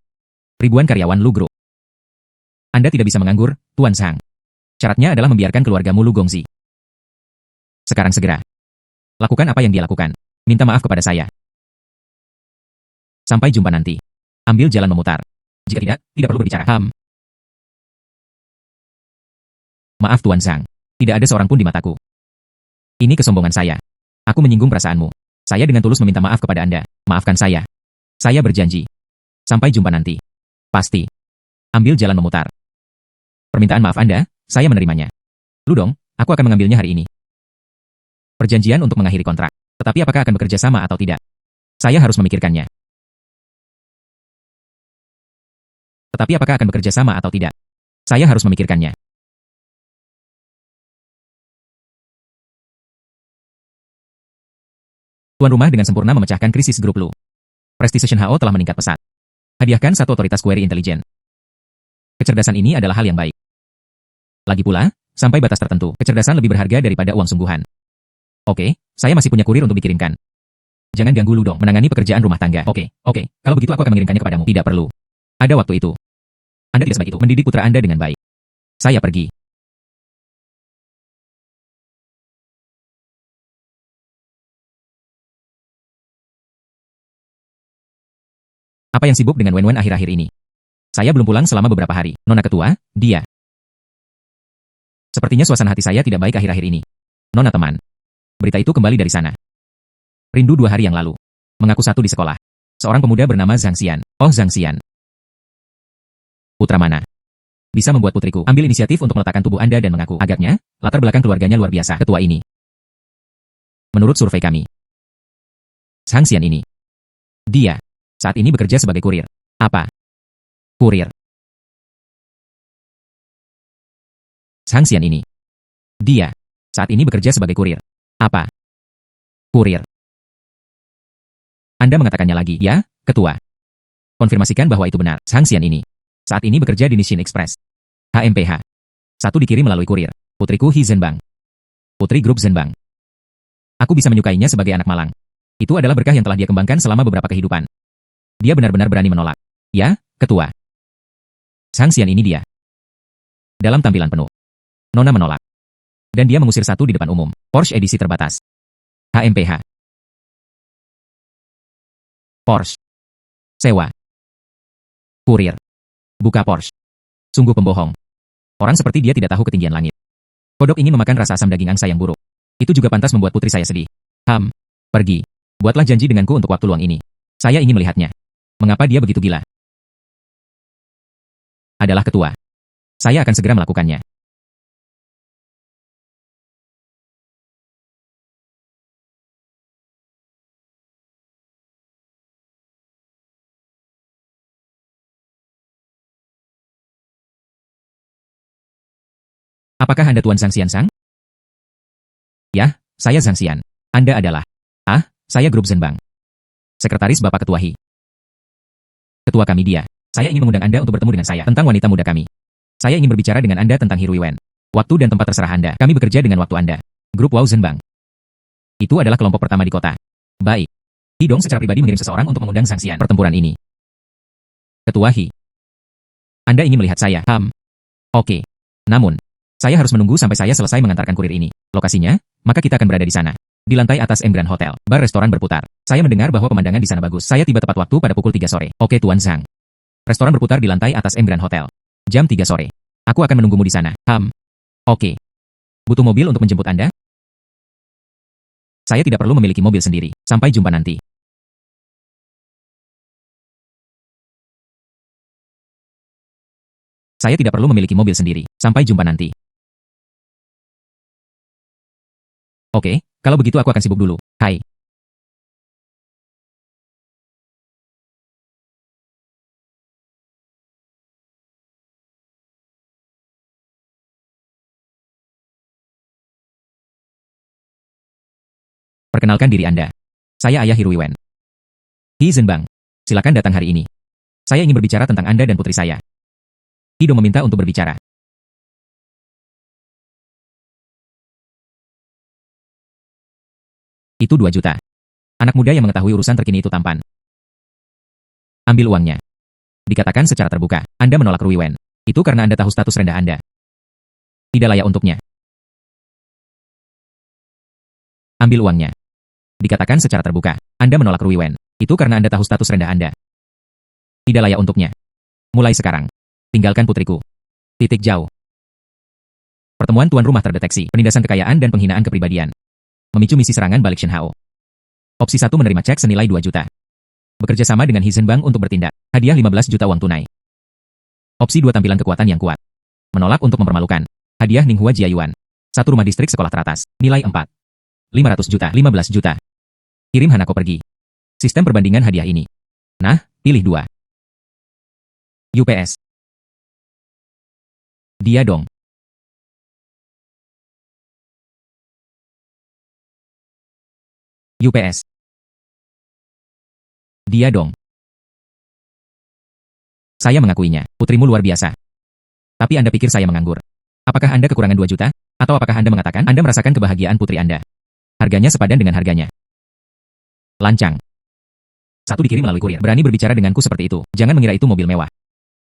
[SPEAKER 1] Ribuan karyawan Lu Group. Anda tidak bisa menganggur, Tuan Zhang. Syaratnya adalah membiarkan keluargamu Lu Gongzi. Sekarang segera. Lakukan apa yang dia lakukan. Minta maaf kepada saya. Sampai jumpa nanti. Ambil jalan memutar. Jika tidak perlu berbicara. Maaf Tuan Zhang. Tidak ada seorang pun di mataku. Ini kesombongan saya. Aku menyinggung perasaanmu. Saya dengan tulus meminta maaf kepada Anda. Maafkan saya. Saya berjanji. Sampai jumpa nanti. Pasti. Ambil jalan memutar. Permintaan maaf Anda, saya menerimanya. Lu Dong, aku akan mengambilnya hari ini. Perjanjian untuk mengakhiri kontrak. Tetapi apakah akan bekerja sama atau tidak? Saya harus memikirkannya. Tetapi apakah akan bekerja sama atau tidak? Saya harus memikirkannya. Tuan rumah dengan sempurna memecahkan krisis grup Lu. Prestise Shen Hao telah meningkat pesat. Hadiahkan satu otoritas query intelijen. Kecerdasan ini adalah hal yang baik. Lagi pula, sampai batas tertentu, kecerdasan lebih berharga daripada uang sungguhan. Oke, saya masih punya kurir untuk dikirimkan. Jangan ganggu Lu dong menangani pekerjaan rumah tangga. Oke. Kalau begitu aku akan mengirimkannya kepadamu. Tidak perlu. Ada waktu itu. Anda tidak sebaik itu mendidik putra Anda dengan baik. Saya pergi. Apa yang sibuk dengan Wen akhir-akhir ini? Saya belum pulang selama beberapa hari. Nona ketua, dia. Sepertinya suasana hati saya tidak baik akhir-akhir ini. Nona teman. Berita itu kembali dari sana. Rindu 2 hari yang lalu. Mengaku satu di sekolah. Seorang pemuda bernama Zhang Xian. Oh Zhang Xian. Putra mana? Bisa membuat putriku ambil inisiatif untuk meletakkan tubuh Anda dan mengaku. Agaknya, latar belakang keluarganya luar biasa. Ketua ini. Menurut survei kami. Zhang Xian ini. Dia. Saat ini bekerja sebagai kurir. Apa? Kurir. Zhang Xian ini. Dia. Saat ini bekerja sebagai kurir. Apa? Kurir. Anda mengatakannya lagi, ya, ketua. Konfirmasikan bahwa itu benar. Zhang Xian ini. Saat ini bekerja di Nishin Express. HMPH. Satu dikirim melalui kurir. Putriku He Zhenbang. Putri grup Zhenbang. Aku bisa menyukainya sebagai anak malang. Itu adalah berkah yang telah dia kembangkan selama beberapa kehidupan. Dia benar-benar berani menolak. Ya, ketua. Zhang Xian ini dia. Dalam tampilan penuh. Nona menolak. Dan dia mengusir satu di depan umum. Porsche edisi terbatas. HMPH. Porsche. Sewa. Kurir. Buka Porsche. Sungguh pembohong. Orang seperti dia tidak tahu ketinggian langit. Kodok ingin memakan rasa asam daging angsa yang buruk. Itu juga pantas membuat putri saya sedih. Pergi. Buatlah janji denganku untuk waktu luang ini. Saya ingin melihatnya. Mengapa dia begitu gila? Adalah ketua. Saya akan segera melakukannya. Apakah Anda Tuan Zhang Xian Sang? Ya, saya Zhang Xian. Anda adalah. Saya grup Zhenbang. Sekretaris Bapak Ketua He. Ketua kami dia. Saya ingin mengundang Anda untuk bertemu dengan saya tentang wanita muda kami. Saya ingin berbicara dengan Anda tentang He Ruiwen. Waktu dan tempat terserah Anda. Kami bekerja dengan waktu Anda. Grup Wow Zhenbang. Itu adalah kelompok pertama di kota. Baik. He Dong secara pribadi mengirim seseorang untuk mengundang Zhang Xian pertempuran ini. Ketua He. Anda ingin melihat saya? Oke. Namun, saya harus menunggu sampai saya selesai mengantarkan kurir ini. Lokasinya, maka kita akan berada di sana. Di lantai atas M Grand Hotel, bar restoran berputar. Saya mendengar bahwa pemandangan di sana bagus. Saya tiba tepat waktu pada pukul 3 sore. Oke Tuan Zhang. Restoran berputar di lantai atas M Grand Hotel. Jam 3 sore. Aku akan menunggumu di sana. Oke. Butuh mobil untuk menjemput Anda? Saya tidak perlu memiliki mobil sendiri. Sampai jumpa nanti. Saya tidak perlu memiliki mobil sendiri. Sampai jumpa nanti. Oke, kalau begitu aku akan sibuk dulu. Hai. Perkenalkan diri Anda. Saya ayah He Ruiwen. He Zhenbang. Silakan datang hari ini. Saya ingin berbicara tentang Anda dan putri saya. He Dong meminta untuk berbicara. Itu 2 juta. Anak muda yang mengetahui urusan terkini itu tampan. Ambil uangnya. Dikatakan secara terbuka, Anda menolak Ruiwen. Itu karena Anda tahu status rendah Anda. Tidak layak untuknya. Ambil uangnya. Dikatakan secara terbuka, Anda menolak Ruiwen. Itu karena Anda tahu status rendah Anda. Tidak layak untuknya. Mulai sekarang, tinggalkan putriku. Titik jauh. Pertemuan tuan rumah terdeteksi, penindasan kekayaan dan penghinaan kepribadian. Memicu misi serangan balik Shen Hao. Opsi 1 menerima cek senilai 2 juta. Bekerja sama dengan He Zhenbang untuk bertindak. Hadiah 15 juta uang tunai. Opsi 2 tampilan kekuatan yang kuat. Menolak untuk mempermalukan. Hadiah Ninghua Jiayuan. 1 rumah distrik sekolah teratas. Nilai 4. 500 juta. 15 juta. Kirim Hanako pergi. Sistem perbandingan hadiah ini. Nah, pilih 2. UPS. Dia dong. UPS. Dia dong. Saya mengakuinya. Putrimu luar biasa. Tapi Anda pikir saya menganggur? Apakah Anda kekurangan 2 juta? Atau apakah Anda mengatakan Anda merasakan kebahagiaan putri Anda? Harganya sepadan dengan harganya. Lancang. Satu dikirim melalui kurir. Berani berbicara denganku seperti itu. Jangan mengira itu mobil mewah.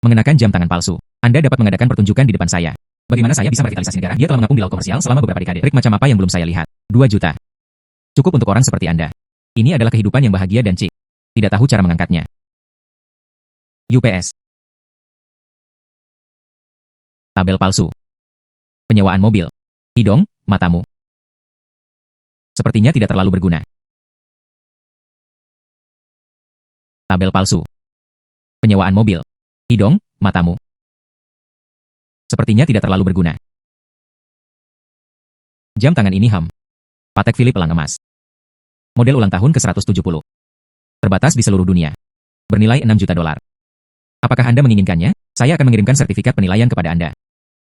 [SPEAKER 1] Mengenakan jam tangan palsu. Anda dapat mengadakan pertunjukan di depan saya. Bagaimana saya bisa merevitalisasi negara? Dia telah mengapung di laut komersial selama beberapa dekade. Trik macam apa yang belum saya lihat? 2 juta. Cukup untuk orang seperti Anda. Ini adalah kehidupan yang bahagia dan cik. Tidak tahu cara mengangkatnya. UPS. Tabel palsu. Penyewaan mobil. Hidung, matamu. Sepertinya tidak terlalu berguna. Tabel palsu. Penyewaan mobil. Hidung, matamu. Sepertinya tidak terlalu berguna. Jam tangan ini Patek Philippe elang emas. Model ulang tahun ke-170. Terbatas di seluruh dunia. Bernilai 6 juta dolar. Apakah Anda menginginkannya? Saya akan mengirimkan sertifikat penilaian kepada Anda.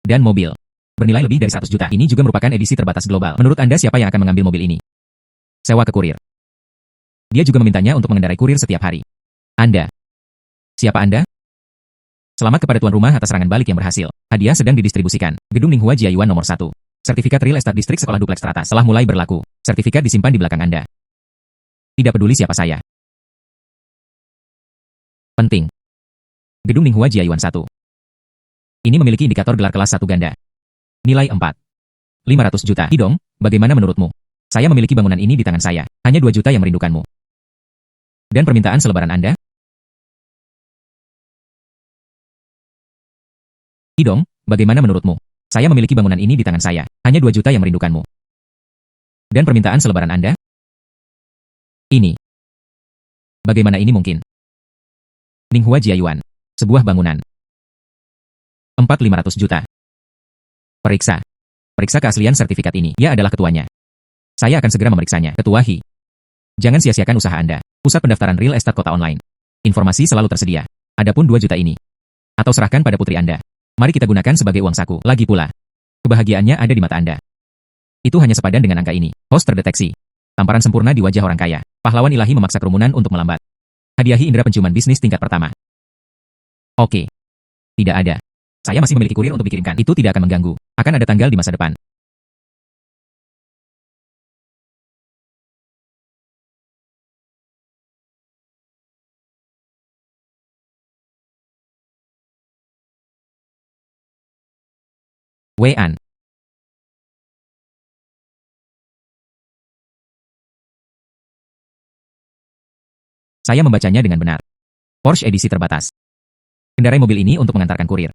[SPEAKER 1] Dan mobil. Bernilai lebih dari 100 juta. Ini juga merupakan edisi terbatas global. Menurut Anda siapa yang akan mengambil mobil ini? Sewa ke kurir. Dia juga memintanya untuk mengendarai kurir setiap hari. Anda. Siapa Anda? Selamat kepada tuan rumah atas serangan balik yang berhasil. Hadiah sedang didistribusikan. Gedung Ninghua Jiayuan nomor 1. Sertifikat Real Estate District Sekolah Duplex teratas telah mulai berlaku. Sertifikat disimpan di belakang Anda. Tidak peduli siapa saya. Penting. Gedung Ninghua Jiayuan 1. Ini memiliki indikator gelar kelas 1 ganda. Nilai 500 juta. Hidong, bagaimana menurutmu? Saya memiliki bangunan ini di tangan saya. Hanya 2 juta yang merindukanmu. Dan permintaan selebaran Anda? Hidong, bagaimana menurutmu? Saya memiliki bangunan ini di tangan saya. Hanya 2 juta yang merindukanmu. Dan permintaan selebaran Anda? Ini. Bagaimana ini mungkin? Ninghua Jiayuan. Sebuah bangunan. 4.500 juta. Periksa. Periksa keaslian sertifikat ini. Dia adalah ketuanya. Saya akan segera memeriksanya. Ketua Hi. Jangan sia-siakan usaha Anda. Pusat pendaftaran real estate kota online. Informasi selalu tersedia. Adapun 2 juta ini. Atau serahkan pada putri Anda. Mari kita gunakan sebagai uang saku. Lagi pula. Kebahagiaannya ada di mata Anda. Itu hanya sepadan dengan angka ini. Host terdeteksi. Tamparan sempurna di wajah orang kaya. Pahlawan ilahi memaksa kerumunan untuk melambat. Hadiahi indera penciuman bisnis tingkat pertama. Oke. Tidak ada. Saya masih memiliki kurir untuk dikirimkan. Itu tidak akan mengganggu. Akan ada tanggal di masa depan. Wean. Saya membacanya dengan benar. Porsche edisi terbatas. Kendarai mobil ini untuk mengantarkan kurir.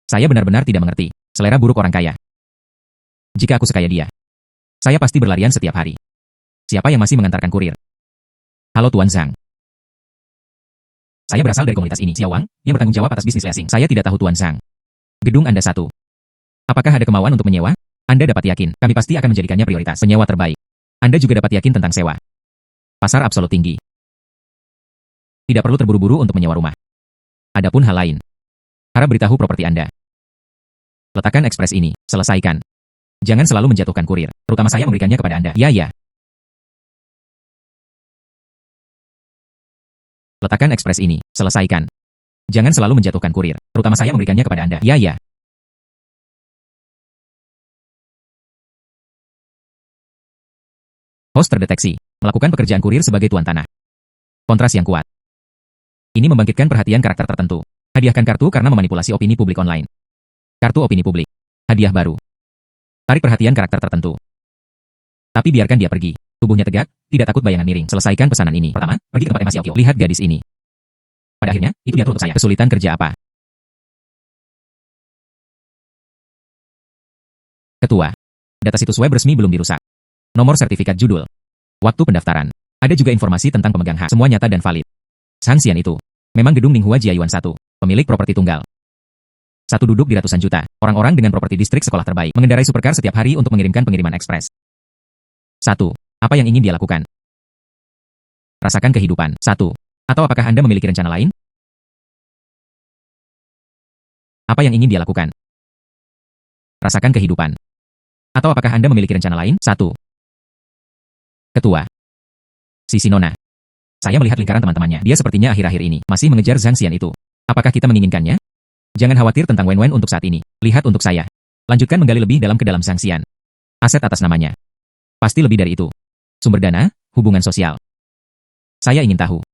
[SPEAKER 1] Saya benar-benar tidak mengerti selera buruk orang kaya. Jika aku sekaya dia, saya pasti berlarian setiap hari. Siapa yang masih mengantarkan kurir? Halo Tuan Zhang. Saya berasal dari komunitas ini, Xiao Wang, yang bertanggung jawab atas bisnis leasing. Saya tidak tahu Tuan Zhang. Gedung Anda 1. Apakah ada kemauan untuk menyewa? Anda dapat yakin, kami pasti akan menjadikannya prioritas penyewa terbaik. Anda juga dapat yakin tentang sewa. Pasar absolut tinggi. Tidak perlu terburu-buru untuk menyewa rumah. Adapun hal lain. Harap beritahu properti Anda. Letakkan ekspres ini, selesaikan. Jangan selalu menjatuhkan kurir, terutama saya memberikannya kepada Anda. Ya. Letakkan ekspres ini, selesaikan. Jangan selalu menjatuhkan kurir, terutama saya memberikannya kepada Anda. Ya. Host terdeteksi, melakukan pekerjaan kurir sebagai tuan tanah. Kontras yang kuat. Ini membangkitkan perhatian karakter tertentu. Hadiahkan kartu karena memanipulasi opini publik online. Kartu opini publik. Hadiah baru. Tarik perhatian karakter tertentu. Tapi biarkan dia pergi. Tubuhnya tegak, tidak takut bayangan miring. Selesaikan pesanan ini. Pertama, pergi ke tempat Emma Xiaoqiu. Lihat gadis ini. Pada akhirnya, itu diatur untuk saya. Kesulitan kerja apa? Ketua. Data situs web resmi belum dirusak. Nomor sertifikat judul. Waktu pendaftaran. Ada juga informasi tentang pemegang hak. Semua nyata dan valid. Sanxian itu. Memang gedung Ninghua Jiayuan 1. Pemilik properti tunggal. Satu duduk di ratusan juta. Orang-orang dengan properti distrik sekolah terbaik. Mengendarai supercar setiap hari untuk mengirimkan pengiriman ekspres. 1. Apa yang ingin dia lakukan? Rasakan kehidupan. 1. Atau apakah Anda memiliki rencana lain? Apa yang ingin dia lakukan? Rasakan kehidupan. Atau apakah Anda memiliki rencana lain? 1. Ketua. Sisi Nona. Saya melihat lingkaran teman-temannya. Dia sepertinya akhir-akhir ini masih mengejar Zhang Xian itu. Apakah kita menginginkannya? Jangan khawatir tentang Wen untuk saat ini. Lihat untuk saya. Lanjutkan menggali lebih dalam ke dalam Zhang Xian. Aset atas namanya. Pasti lebih dari itu. Sumber dana, hubungan sosial. Saya ingin tahu.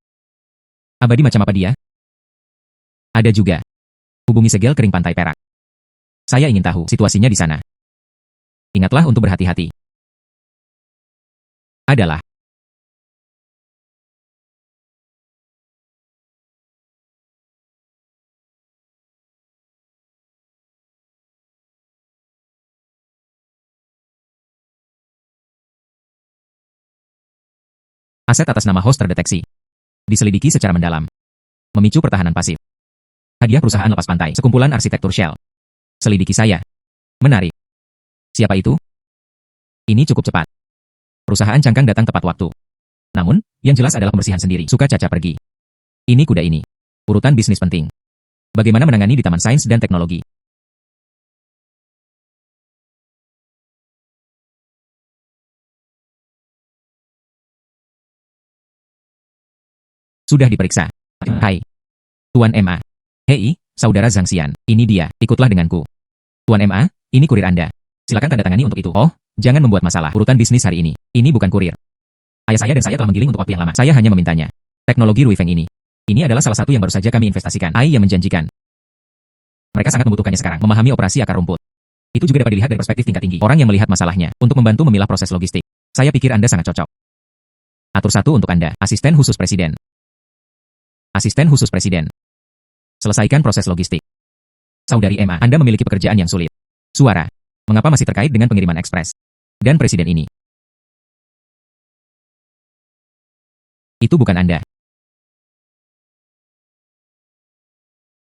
[SPEAKER 1] Abadi macam apa dia? Ada juga. Hubungi segel kering Pantai Perak. Saya ingin tahu situasinya di sana. Ingatlah untuk berhati-hati. Adalah. Aset atas nama host terdeteksi. Diselidiki secara mendalam. Memicu pertahanan pasif. Hadiah perusahaan lepas pantai, sekumpulan arsitektur Shell. Selidiki saya. Menarik. Siapa itu? Ini cukup cepat. Perusahaan cangkang datang tepat waktu. Namun, yang jelas adalah pembersihan sendiri. Suka caca pergi. Ini kuda ini. Urutan bisnis penting. Bagaimana menangani di Taman Sains dan Teknologi? Sudah diperiksa. Hai. Tuan MA. Hei, saudara Zhang Xian. Ini dia, ikutlah denganku. Tuan MA, ini kurir Anda. Silakan tanda tangani untuk itu. Oh, jangan membuat masalah. Urutan bisnis hari ini. Ini bukan kurir. Ayah saya dan saya telah menggiling untuk waktu yang lama. Saya hanya memintanya. Teknologi Ruifeng ini. Ini adalah salah satu yang baru saja kami investasikan. Ai yang menjanjikan. Mereka sangat membutuhkannya sekarang. Memahami operasi akar rumput. Itu juga dapat dilihat dari perspektif tingkat tinggi. Orang yang melihat masalahnya. Untuk membantu memilah proses logistik. Saya pikir Anda sangat cocok. Atur satu untuk Anda. Asisten khusus Presiden. Asisten khusus Presiden. Selesaikan proses logistik. Saudari Emma, Anda memiliki pekerjaan yang sulit. Suara. Mengapa masih terkait dengan pengiriman ekspres? Dan Presiden ini. Itu bukan Anda.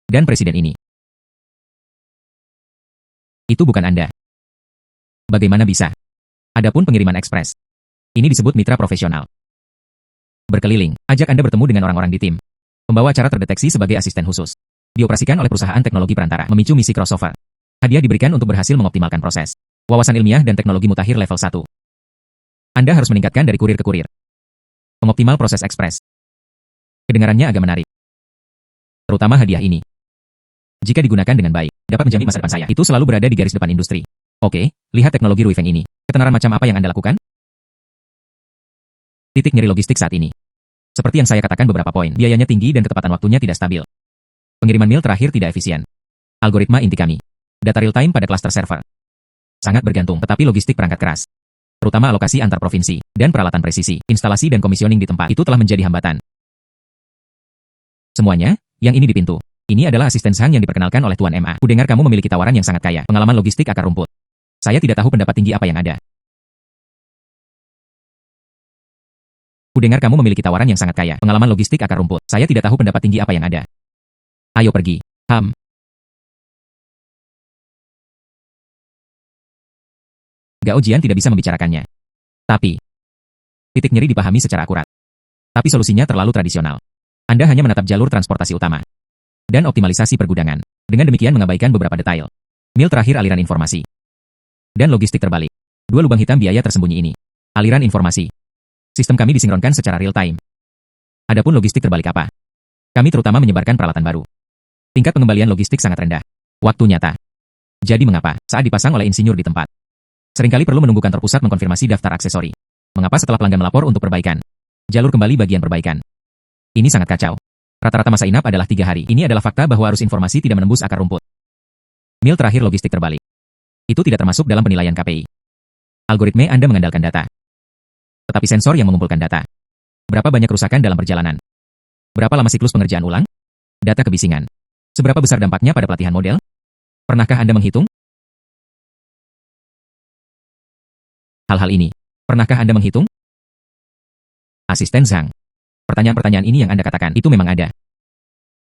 [SPEAKER 1] Dan Presiden ini. Itu bukan Anda. Bagaimana bisa? Adapun pengiriman ekspres. Ini disebut mitra profesional. Berkeliling, ajak Anda bertemu dengan orang-orang di tim. Pembawa acara terdeteksi sebagai asisten khusus. Dioperasikan oleh perusahaan teknologi perantara, memicu misi crossover. Hadiah diberikan untuk berhasil mengoptimalkan proses. Wawasan ilmiah dan teknologi mutakhir level 1. Anda harus meningkatkan dari kurir ke kurir. Pengoptimal proses ekspres. Kedengarannya agak menarik. Terutama hadiah ini. Jika digunakan dengan baik, dapat menjamin masa depan saya. Itu selalu berada di garis depan industri. Oke, lihat teknologi Ruifeng ini. Ketenaran macam apa yang Anda lakukan? Titik nyeri logistik saat ini. Seperti yang saya katakan beberapa poin, biayanya tinggi dan ketepatan waktunya tidak stabil. Pengiriman mail terakhir tidak efisien. Algoritma inti kami. Data real-time pada cluster server. Sangat bergantung, tetapi logistik perangkat keras. Terutama alokasi antar provinsi, dan peralatan presisi, instalasi dan komisioning di tempat, itu telah menjadi hambatan. Semuanya, yang ini di pintu. Ini adalah asisten Zhang yang diperkenalkan oleh Tuan MA. Kudengar kamu memiliki tawaran yang sangat kaya, pengalaman logistik akar rumput. Saya tidak tahu pendapat tinggi apa yang ada. Kudengar kamu memiliki tawaran yang sangat kaya, pengalaman logistik akar rumput. Saya tidak tahu pendapat tinggi apa yang ada. Ayo pergi. Gao Jian tidak bisa membicarakannya. Tapi, titik nyeri dipahami secara akurat. Tapi solusinya terlalu tradisional. Anda hanya menatap jalur transportasi utama. Dan optimalisasi pergudangan. Dengan demikian mengabaikan beberapa detail. Mil terakhir aliran informasi. Dan logistik terbalik. Dua lubang hitam biaya tersembunyi ini. Aliran informasi. Sistem kami disinkronkan secara real time. Adapun logistik terbalik apa? Kami terutama menyebarkan peralatan baru. Tingkat pengembalian logistik sangat rendah. Waktu nyata. Jadi mengapa, saat dipasang oleh insinyur di tempat, seringkali perlu menunggu kantor pusat mengkonfirmasi daftar aksesori? Mengapa setelah pelanggan melapor untuk perbaikan? Jalur kembali bagian perbaikan. Ini sangat kacau. Rata-rata masa inap adalah 3 hari. Ini adalah fakta bahwa arus informasi tidak menembus akar rumput. Mil terakhir logistik terbalik. Itu tidak termasuk dalam penilaian KPI. Algoritma Anda mengandalkan data. Tetapi sensor yang mengumpulkan data. Berapa banyak kerusakan dalam perjalanan? Berapa lama siklus pengerjaan ulang? Data kebisingan. Seberapa besar dampaknya pada pelatihan model? Pernahkah Anda menghitung? Hal-hal ini. Pernahkah Anda menghitung? Asisten Zhang. Pertanyaan-pertanyaan ini yang Anda katakan, itu memang ada.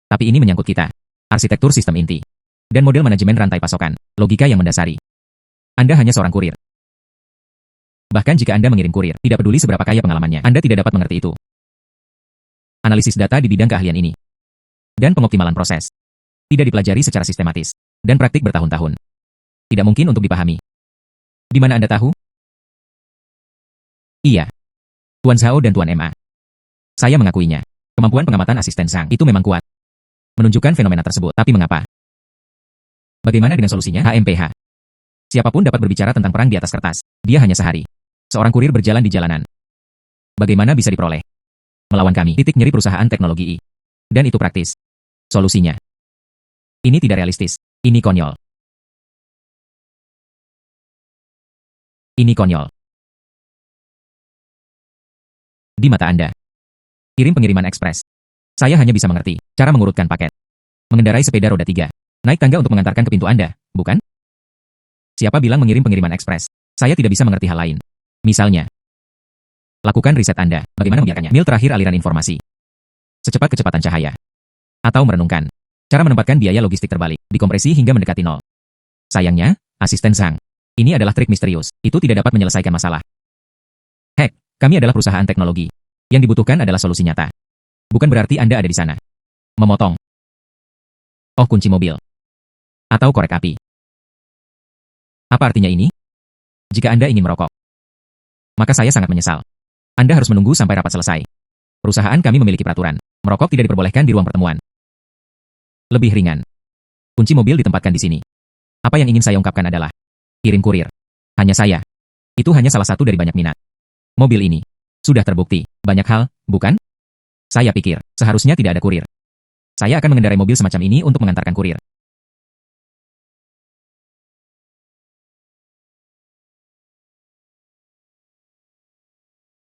[SPEAKER 1] Tapi ini menyangkut kita. Arsitektur sistem inti. Dan model manajemen rantai pasokan. Logika yang mendasari. Anda hanya seorang kurir. Bahkan jika Anda mengirim kurir, tidak peduli seberapa kaya pengalamannya, Anda tidak dapat mengerti itu. Analisis data di bidang keahlian ini. Dan pengoptimalan proses. Tidak dipelajari secara sistematis. Dan praktik bertahun-tahun. Tidak mungkin untuk dipahami. Di mana Anda tahu? Iya. Tuan Zhao dan Tuan MA. Saya mengakuinya. Kemampuan pengamatan asisten Zhang itu memang kuat. Menunjukkan fenomena tersebut. Tapi mengapa? Bagaimana dengan solusinya? HMPH. Siapapun dapat berbicara tentang perang di atas kertas. Dia hanya sehari. Seorang kurir berjalan di jalanan. Bagaimana bisa diperoleh? Melawan kami. Titik nyeri perusahaan teknologi I. Dan itu praktis. Solusinya. Ini tidak realistis. Ini konyol. Ini konyol. Di mata Anda. Kirim pengiriman ekspres. Saya hanya bisa mengerti cara mengurutkan paket. Mengendarai sepeda roda 3. Naik tangga untuk mengantarkan ke pintu Anda, bukan? Siapa bilang mengirim pengiriman ekspres? Saya tidak bisa mengerti hal lain. Misalnya, lakukan riset Anda. Bagaimana membiarkannya? Mil terakhir aliran informasi. Secepat kecepatan cahaya. Atau merenungkan. Cara menempatkan biaya logistik terbalik. Dikompresi hingga mendekati nol. Sayangnya, asisten Zhang. Ini adalah trik misterius. Itu tidak dapat menyelesaikan masalah. Hek, kami adalah perusahaan teknologi. Yang dibutuhkan adalah solusi nyata. Bukan berarti Anda ada di sana. Memotong. Oh, kunci mobil. Atau korek api. Apa artinya ini? Jika Anda ingin merokok, maka saya sangat menyesal. Anda harus menunggu sampai rapat selesai. Perusahaan kami memiliki peraturan. Merokok tidak diperbolehkan di ruang pertemuan. Lebih ringan. Kunci mobil ditempatkan di sini. Apa yang ingin saya ungkapkan adalah kirim kurir. Hanya saya. Itu hanya salah satu dari banyak minat. Mobil ini sudah terbukti banyak hal, bukan? Saya pikir seharusnya tidak ada kurir. Saya akan mengendarai mobil semacam ini untuk mengantarkan kurir.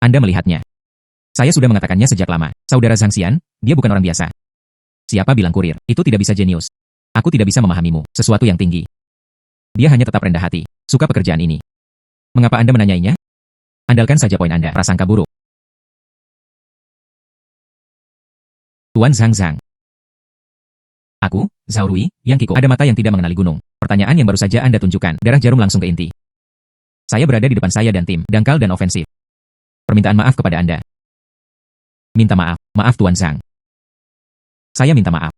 [SPEAKER 1] Anda melihatnya. Saya sudah mengatakannya sejak lama. Saudara Zhang Xian, dia bukan orang biasa. Siapa bilang kurir? Itu tidak bisa jenius. Aku tidak bisa memahamimu. Sesuatu yang tinggi. Dia hanya tetap rendah hati. Suka pekerjaan ini. Mengapa Anda menanyainya? Andalkan saja poin Anda. Prasangka buruk. Tuan Zhang. Aku, Zhao Rui, yang Kiko. Ada mata yang tidak mengenali gunung. Pertanyaan yang baru saja Anda tunjukkan. Darah jarum langsung ke inti. Saya berada di depan saya dan tim. Dangkal dan ofensif. Permintaan maaf kepada Anda. Minta maaf. Maaf Tuan Zhang. Saya minta maaf.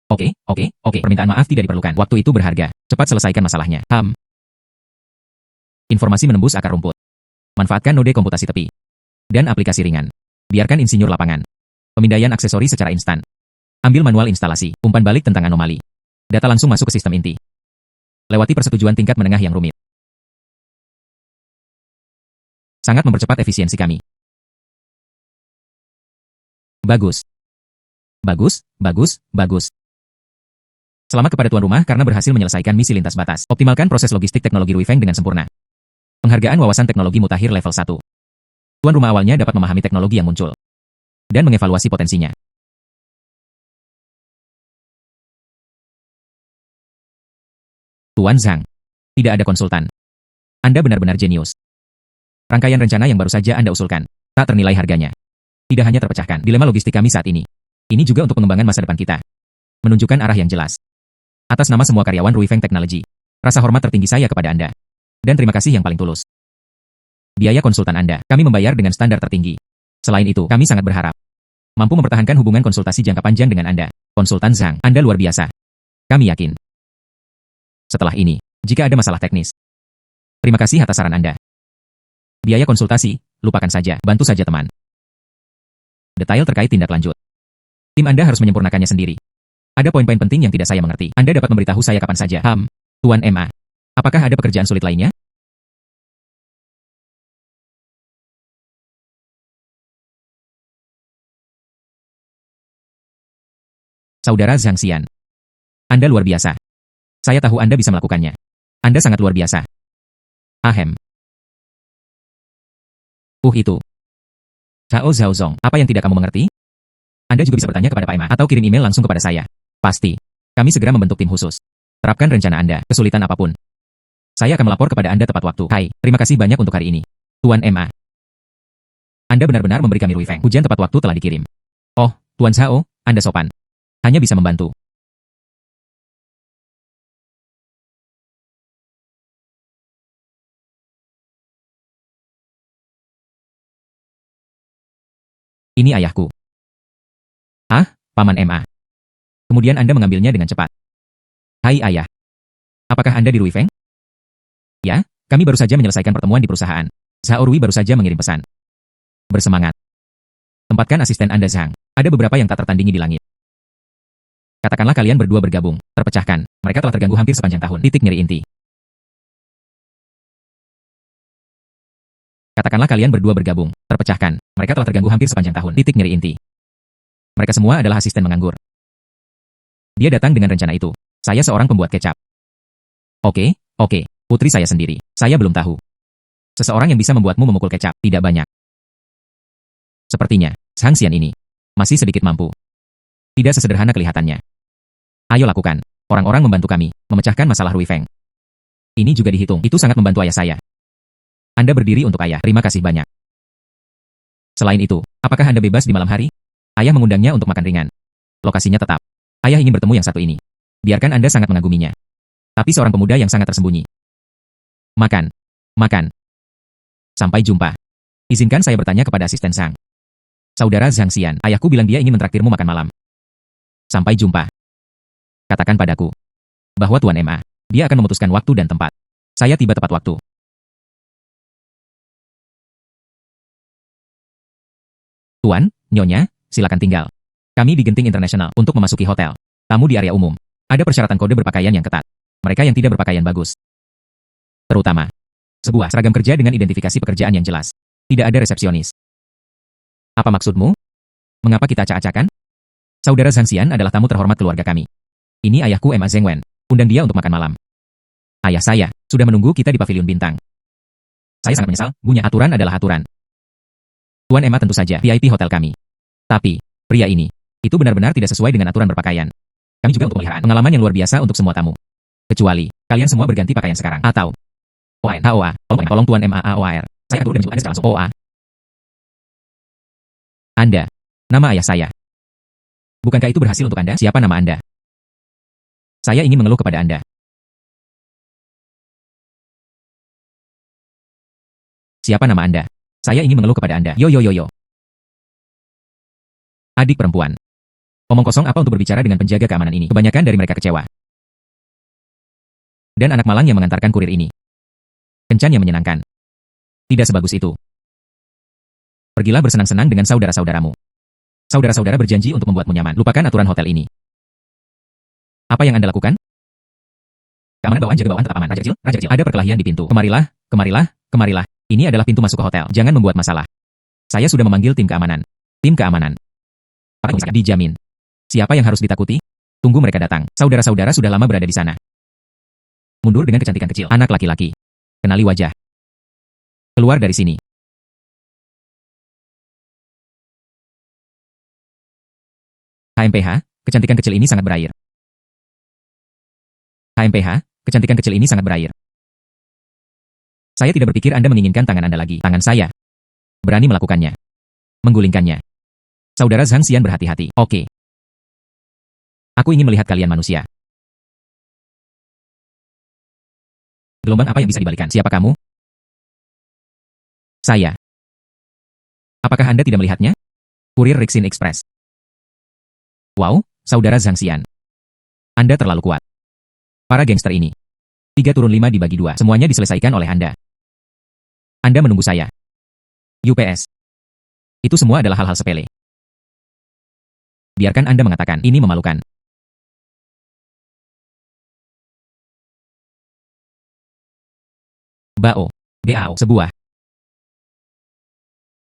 [SPEAKER 1] Oke. Permintaan maaf tidak diperlukan. Waktu itu berharga. Cepat selesaikan masalahnya. Informasi menembus akar rumput. Manfaatkan node komputasi tepi. Dan aplikasi ringan. Biarkan insinyur lapangan. Pemindaian aksesori secara instan. Ambil manual instalasi. Umpan balik tentang anomali. Data langsung masuk ke sistem inti. Lewati persetujuan tingkat menengah yang rumit. Sangat mempercepat efisiensi kami. Bagus. Selamat kepada tuan rumah karena berhasil menyelesaikan misi lintas batas. Optimalkan proses logistik teknologi Ruifeng dengan sempurna. Penghargaan wawasan teknologi mutakhir level 1. Tuan rumah awalnya dapat memahami teknologi yang muncul. Dan mengevaluasi potensinya. Tuan Zhang. Tidak ada konsultan. Anda benar-benar jenius. Rangkaian rencana yang baru saja Anda usulkan. Tak ternilai harganya. Tidak hanya terpecahkan dilema logistik kami saat ini. Ini juga untuk pengembangan masa depan kita. Menunjukkan arah yang jelas. Atas nama semua karyawan Ruifeng Technology. Rasa hormat tertinggi saya kepada Anda. Dan terima kasih yang paling tulus. Biaya konsultan Anda, kami membayar dengan standar tertinggi. Selain itu, kami sangat berharap mampu mempertahankan hubungan konsultasi jangka panjang dengan Anda. Konsultan Zhang, Anda luar biasa. Kami yakin. Setelah ini, jika ada masalah teknis, terima kasih atas saran Anda. Biaya konsultasi, lupakan saja, bantu saja teman. Detail terkait tindak lanjut. Tim Anda harus menyempurnakannya sendiri. Ada poin-poin penting yang tidak saya mengerti. Anda dapat memberitahu saya kapan saja. Tuan MA. Apakah ada pekerjaan sulit lainnya? Saudara Zhang Xian. Anda luar biasa. Saya tahu Anda bisa melakukannya. Anda sangat luar biasa. Itu. Zhao Zhong, apa yang tidak kamu mengerti? Anda juga bisa bertanya kepada Pak Emma atau kirim email langsung kepada saya. Pasti. Kami segera membentuk tim khusus. Terapkan rencana Anda, kesulitan apapun. Saya akan melapor kepada Anda tepat waktu. Hai, terima kasih banyak untuk hari ini. Tuan MA. Anda benar-benar memberi kami Ruifeng. Hujan tepat waktu telah dikirim. Oh, Tuan Zhao, Anda sopan. Hanya bisa membantu. Ini ayahku. Paman MA. Kemudian Anda mengambilnya dengan cepat. Hai ayah. Apakah Anda di Ruifeng? Ya, kami baru saja menyelesaikan pertemuan di perusahaan. Zhao Rui baru saja mengirim pesan. Bersemangat. Tempatkan asisten Anda Zhang. Ada beberapa yang tak tertandingi di langit. Katakanlah kalian berdua bergabung, terpecahkan. Mereka telah terganggu hampir sepanjang tahun. Titik nyeri inti. Katakanlah kalian berdua bergabung, terpecahkan. Mereka telah terganggu hampir sepanjang tahun. Titik nyeri inti. Mereka semua adalah asisten menganggur. Dia datang dengan rencana itu. Saya seorang pembuat kecap. Oke, putri saya sendiri. Saya belum tahu. Seseorang yang bisa membuatmu memukul kecap, tidak banyak. Sepertinya, Zhang Xian ini masih sedikit mampu. Tidak sesederhana kelihatannya. Ayo lakukan. Orang-orang membantu kami memecahkan masalah Rui Feng. Ini juga dihitung. Itu sangat membantu ayah saya. Anda berdiri untuk ayah. Terima kasih banyak. Selain itu, apakah Anda bebas di malam hari? Ayah mengundangnya untuk makan ringan. Lokasinya tetap. Ayah ingin bertemu yang satu ini. Biarkan Anda sangat mengaguminya. Tapi seorang pemuda yang sangat tersembunyi. Makan. Sampai jumpa. Izinkan saya bertanya kepada asisten Zhang. Saudara Zhang Xian, ayahku bilang dia ingin mentraktirmu makan malam. Sampai jumpa. Katakan padaku bahwa Tuan MA, dia akan memutuskan waktu dan tempat. Saya tiba tepat waktu. Tuan, Nyonya, silakan tinggal. Kami di Genting Internasional untuk memasuki hotel. Tamu di area umum. Ada persyaratan kode berpakaian yang ketat. Mereka yang tidak berpakaian bagus. Terutama, sebuah seragam kerja dengan identifikasi pekerjaan yang jelas. Tidak ada resepsionis. Apa maksudmu? Mengapa kita acak-acakan? Saudara Zhang Xian adalah tamu terhormat keluarga kami. Ini ayahku Emma Zheng Wen. Undang dia untuk makan malam. Ayah saya sudah menunggu kita di pavilion bintang. Saya sangat menyesal, bunyi aturan adalah aturan. Tuan Emma tentu saja VIP hotel kami. Tapi, pria ini, itu benar-benar tidak sesuai dengan aturan berpakaian. Kami juga untuk pemeliharaan pengalaman yang luar biasa untuk semua tamu. Kecuali, kalian semua berganti pakaian sekarang. Atau, OA, tolong Tuan Emma AOAR. Saya akan turun dan menjemput Anda secara langsung. OA. Anda. Nama ayah saya. Bukankah itu berhasil untuk Anda? Siapa nama Anda? Saya ingin mengeluh kepada Anda. Siapa nama Anda? Saya ingin mengeluh kepada Anda. Yo. Adik perempuan. Omong kosong apa untuk berbicara dengan penjaga keamanan ini? Kebanyakan dari mereka kecewa. Dan anak malang yang mengantarkan kurir ini. Kencan yang menyenangkan. Tidak sebagus itu. Pergilah bersenang-senang dengan saudara-saudaramu. Saudara-saudara berjanji untuk membuatmu nyaman. Lupakan aturan hotel ini. Apa yang Anda lakukan? Keamanan bawaan, jaga bawaan tetap aman. Raja kecil. Ada perkelahian di pintu. Kemarilah. Ini adalah pintu masuk ke hotel. Jangan membuat masalah. Saya sudah memanggil tim keamanan. Dijamin. Siapa yang harus ditakuti? Tunggu mereka datang. Saudara-saudara sudah lama berada di sana. Mundur dengan kecantikan kecil. Anak laki-laki. Kenali wajah. Keluar dari sini. HMPH, kecantikan kecil ini sangat berair. HMPH, kecantikan kecil ini sangat berair. Saya tidak berpikir Anda menginginkan tangan Anda lagi. Tangan saya. Berani melakukannya. Menggulingkannya. Saudara Zhang Xian berhati-hati. Oke. Aku ingin melihat kalian manusia. Gelombang apa yang bisa dibalikan? Siapa kamu? Saya. Apakah Anda tidak melihatnya? Kurir Rixin Express. Wow, saudara Zhang Xian. Anda terlalu kuat. Para gangster ini. 3 turun 5 dibagi 2. Semuanya diselesaikan oleh Anda. Anda menunggu saya. UPS. Itu semua adalah hal-hal sepele. Biarkan Anda mengatakan, ini memalukan. Bao. Sebuah.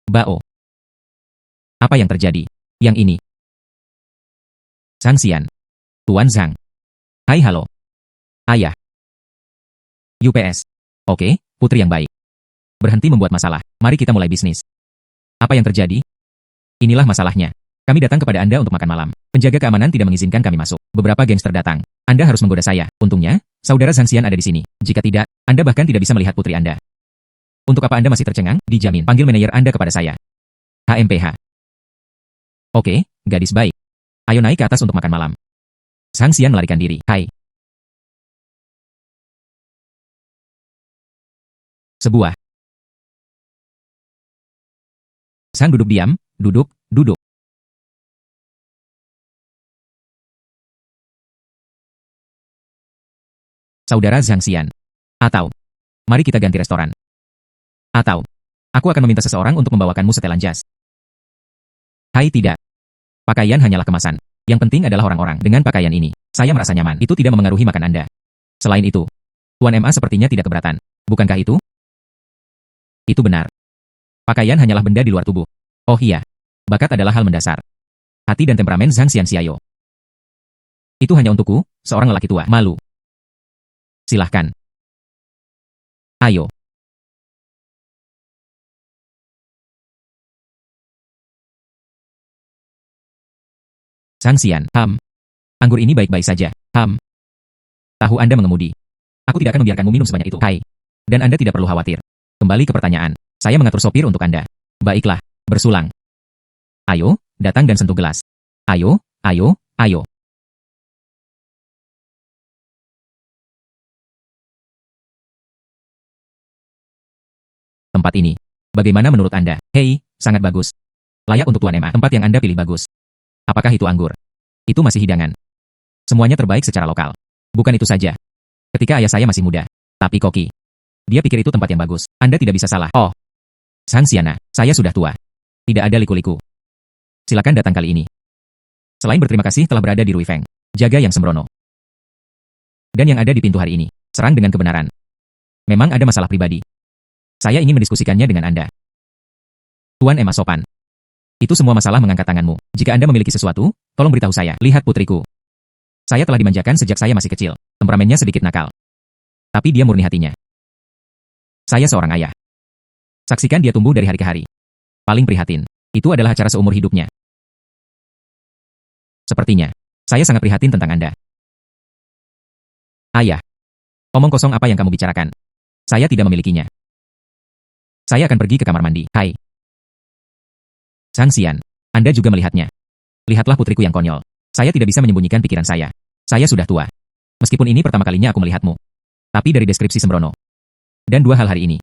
[SPEAKER 1] Bao. Apa yang terjadi? Yang ini. Zhang Xian. Tuan Zhang. Hai halo. Ayah. UPS. Oke, putri yang baik. Berhenti membuat masalah. Mari kita mulai bisnis. Apa yang terjadi? Inilah masalahnya. Kami datang kepada Anda untuk makan malam. Penjaga keamanan tidak mengizinkan kami masuk. Beberapa gangster datang. Anda harus menggoda saya. Untungnya, saudara Zhang Xian ada di sini. Jika tidak, Anda bahkan tidak bisa melihat putri Anda. Untuk apa Anda masih tercengang? Dijamin. Panggil manajer Anda kepada saya. HMPH. Oke, gadis baik. Ayo naik ke atas untuk makan malam. Zhang Xian melarikan diri. Hai. Sebuah. Zhang duduk diam, duduk. Saudara Zhang Xian. Atau, mari kita ganti restoran. Atau, aku akan meminta seseorang untuk membawakanmu setelan jas. Hai tidak. Pakaian hanyalah kemasan. Yang penting adalah orang-orang. Dengan pakaian ini, saya merasa nyaman. Itu tidak memengaruhi makan Anda. Selain itu, Tuan MA sepertinya tidak keberatan. Bukankah itu? Itu benar. Pakaian hanyalah benda di luar tubuh. Oh iya. Bakat adalah hal mendasar. Hati dan temperamen Zhang Xianxiao. Itu hanya untukku, seorang lelaki tua. Malu. Silahkan. Ayo. Zhang Xian. Anggur ini baik-baik saja. Tahu Anda mengemudi. Aku tidak akan membiarkanmu minum sebanyak itu. Hai. Dan Anda tidak perlu khawatir. Kembali ke pertanyaan. Saya mengatur sopir untuk Anda. Baiklah. Bersulang. Ayo, datang dan sentuh gelas. Ayo, ayo, ayo. Tempat ini. Bagaimana menurut Anda? Hei, sangat bagus. Layak untuk Tuan Emma. Tempat yang Anda pilih bagus. Apakah itu anggur? Itu masih hidangan. Semuanya terbaik secara lokal. Bukan itu saja. Ketika ayah saya masih muda. Tapi koki. Dia pikir itu tempat yang bagus. Anda tidak bisa salah. Oh. Zhang Xiana, saya sudah tua. Tidak ada liku-liku. Silakan datang kali ini. Selain berterima kasih telah berada di Ruifeng. Jaga yang sembrono. Dan yang ada di pintu hari ini. Serang dengan kebenaran. Memang ada masalah pribadi. Saya ingin mendiskusikannya dengan Anda. Tuan Emma sopan. Itu semua masalah mengangkat tanganmu. Jika Anda memiliki sesuatu, tolong beritahu saya. Lihat putriku. Saya telah dimanjakan sejak saya masih kecil. Temperamennya sedikit nakal. Tapi dia murni hatinya. Saya seorang ayah. Saksikan dia tumbuh dari hari ke hari. Paling prihatin. Itu adalah acara seumur hidupnya. Sepertinya. Saya sangat prihatin tentang Anda. Ayah. Omong kosong apa yang kamu bicarakan? Saya tidak memilikinya. Saya akan pergi ke kamar mandi. Hai. Zhang Xian. Anda juga melihatnya. Lihatlah putriku yang konyol. Saya tidak bisa menyembunyikan pikiran saya. Saya sudah tua. Meskipun ini pertama kalinya aku melihatmu. Tapi dari deskripsi sembrono. Dan dua hal hari ini.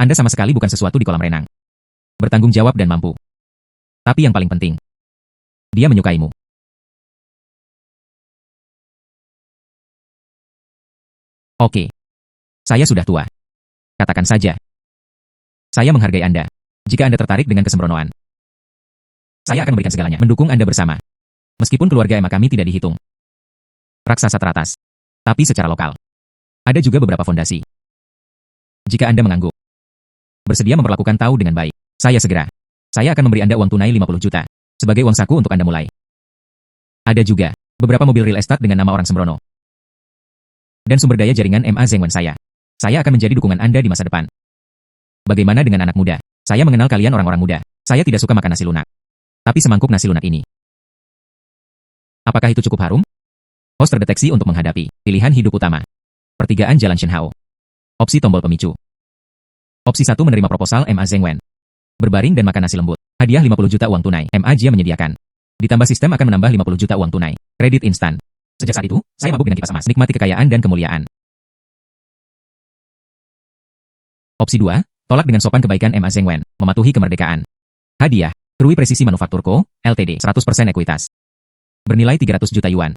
[SPEAKER 1] Anda sama sekali bukan sesuatu di kolam renang. Bertanggung jawab dan mampu. Tapi yang paling penting. Dia menyukaimu. Oke. Saya sudah tua. Katakan saja. Saya menghargai Anda. Jika Anda tertarik dengan kesembronoan. Saya akan memberikan segalanya. Mendukung Anda bersama. Meskipun keluarga Emma kami tidak dihitung. Raksasa teratas. Tapi secara lokal. Ada juga beberapa fondasi. Jika Anda mengangguk. Bersedia memperlakukan tahu dengan baik. Saya segera. Saya akan memberi Anda uang tunai 50 juta. Sebagai uang saku untuk Anda mulai. Ada juga beberapa mobil real estate dengan nama orang sembrono. Dan sumber daya jaringan MA Zhengwen saya. Saya akan menjadi dukungan Anda di masa depan. Bagaimana dengan anak muda? Saya mengenal kalian orang-orang muda. Saya tidak suka makan nasi lunak. Tapi semangkuk nasi lunak ini. Apakah itu cukup harum? Host terdeteksi untuk menghadapi pilihan hidup utama. Pertigaan Jalan Shenhao. Opsi tombol pemicu. Opsi 1 menerima proposal MA Zhengwen. Berbaring dan makan nasi lembut. Hadiah 50 juta uang tunai. MA Jia menyediakan. Ditambah sistem akan menambah 50 juta uang tunai. Kredit instan. Sejak saat itu, saya mabuk dengan kipas emas. Nikmati kekayaan dan kemuliaan. Opsi 2. Tolak dengan sopan kebaikan MA Zhengwen. Mematuhi kemerdekaan. Hadiah. Krui Presisi Manufaktur Co. Ltd. 100% ekuitas. Bernilai 300 juta yuan.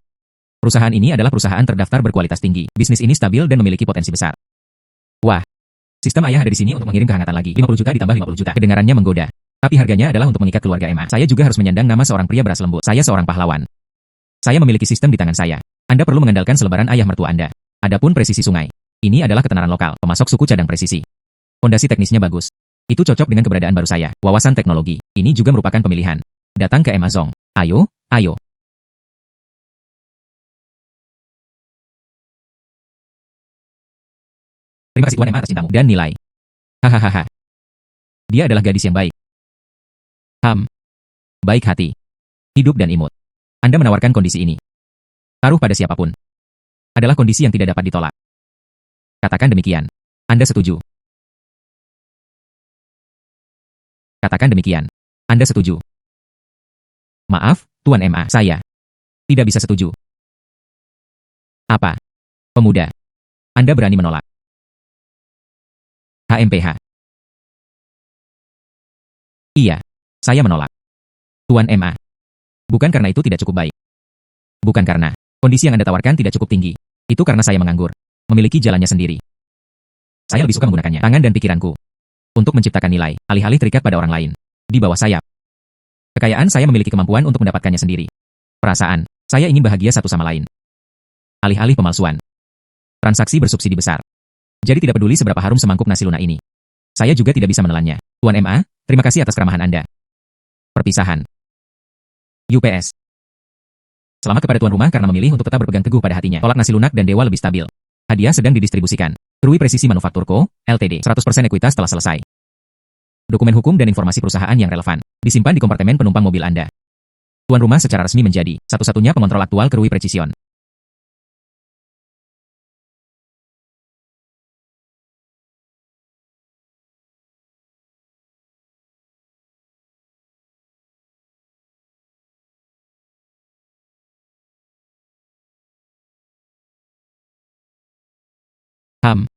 [SPEAKER 1] Perusahaan ini adalah perusahaan terdaftar berkualitas tinggi. Bisnis ini stabil dan memiliki potensi besar. Wah. Sistem ayah ada di sini untuk mengirim kehangatan lagi. 50 juta ditambah 50 juta. Kedengarannya menggoda. Tapi harganya adalah untuk mengikat keluarga Emma. Saya juga harus menyandang nama seorang pria beras lembut. Saya seorang pahlawan. Saya memiliki sistem di tangan saya. Anda perlu mengandalkan selebaran ayah mertua Anda. Adapun presisi sungai. Ini adalah ketenaran lokal. Pemasok suku cadang presisi. Fondasi teknisnya bagus. Itu cocok dengan keberadaan baru saya. Wawasan teknologi. Ini juga merupakan pemilihan. Datang ke Amazon. Ayo, ayo. Terima kasih Tuan Emma atas cintamu dan nilai. Hahaha. Dia adalah gadis yang baik. Baik hati. Hidup dan imut. Anda menawarkan kondisi ini. Taruh pada siapapun. Adalah kondisi yang tidak dapat ditolak. Katakan demikian. Anda setuju. Katakan demikian. Anda setuju. Maaf, Tuan MA, saya tidak bisa setuju. Apa? Pemuda. Anda berani menolak. HMPH. Iya, saya menolak. Tuan MA. Bukan karena itu tidak cukup baik. Bukan karena kondisi yang Anda tawarkan tidak cukup tinggi. Itu karena saya menganggur. Memiliki jalannya sendiri. Saya lebih suka menggunakannya, tangan dan pikiranku. Untuk menciptakan nilai, alih-alih terikat pada orang lain. Di bawah sayap. Kekayaan saya memiliki kemampuan untuk mendapatkannya sendiri. Perasaan, saya ingin bahagia satu sama lain. Alih-alih pemalsuan. Transaksi bersubsidi besar. Jadi tidak peduli seberapa harum semangkuk nasi lunak ini. Saya juga tidak bisa menelannya. Tuan MA, terima kasih atas keramahan Anda. Perpisahan. UPS. Selamat kepada tuan rumah karena memilih untuk tetap berpegang teguh pada hatinya. Tolak nasi lunak dan dewa lebih stabil. Hadiah sedang didistribusikan. Krui Presisi Manufaktur Co., Ltd. 100% ekuitas telah selesai. Dokumen hukum dan informasi perusahaan yang relevan disimpan di kompartemen penumpang mobil Anda. Tuan rumah secara resmi menjadi satu-satunya pengontrol aktual Krui Precision. HAM.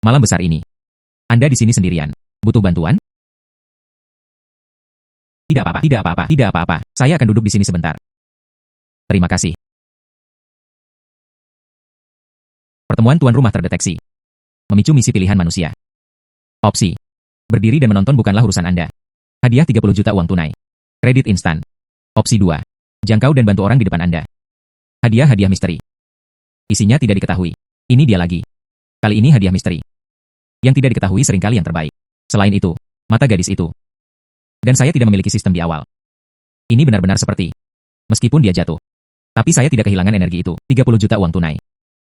[SPEAKER 1] Malam besar ini. Anda di sini sendirian. Butuh bantuan? Tidak apa-apa, tidak apa-apa, tidak apa-apa. Saya akan duduk di sini sebentar. Terima kasih. Pertemuan tuan rumah terdeteksi. Memicu misi pilihan manusia. Opsi. Berdiri dan menonton bukanlah urusan Anda. Hadiah 30 juta uang tunai. Kredit instan. Opsi 2. Jangkau dan bantu orang di depan Anda. Hadiah-hadiah misteri. Isinya tidak diketahui. Ini dia lagi. Kali ini hadiah misteri. Yang tidak diketahui seringkali yang terbaik. Selain itu, mata gadis itu. Dan saya tidak memiliki sistem di awal. Ini benar-benar seperti. Meskipun dia jatuh. Tapi saya tidak kehilangan energi itu. 30 juta uang tunai.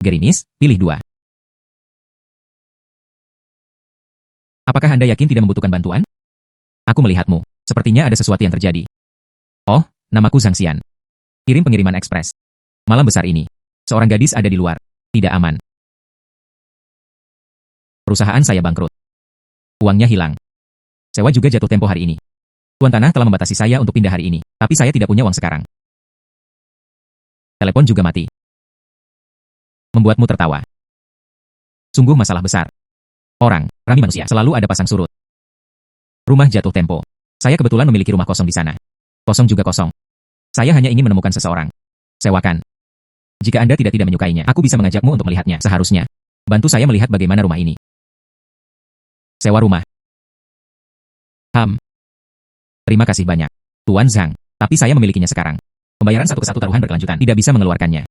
[SPEAKER 1] Gerimis, pilih 2. Apakah Anda yakin tidak membutuhkan bantuan? Aku melihatmu. Sepertinya ada sesuatu yang terjadi. Oh, namaku Zhang Xian. Kirim pengiriman ekspres. Malam besar ini. Seorang gadis ada di luar. Tidak aman. Perusahaan saya bangkrut. Uangnya hilang. Sewa juga jatuh tempo hari ini. Tuan Tanah telah membatasi saya untuk pindah hari ini, tapi saya tidak punya uang sekarang. Telepon juga mati. Membuatmu tertawa. Sungguh masalah besar. Orang, kami manusia, selalu ada pasang surut. Rumah jatuh tempo. Saya kebetulan memiliki rumah kosong di sana. Kosong juga kosong. Saya hanya ingin menemukan seseorang. Sewakan. Jika Anda tidak menyukainya, aku bisa mengajakmu untuk melihatnya. Seharusnya. Bantu saya melihat bagaimana rumah ini. Sewa rumah. HAM. Terima kasih banyak, Tuan Zhang. Tapi saya memilikinya sekarang. Pembayaran satu ke satu taruhan berkelanjutan. Tidak bisa mengeluarkannya.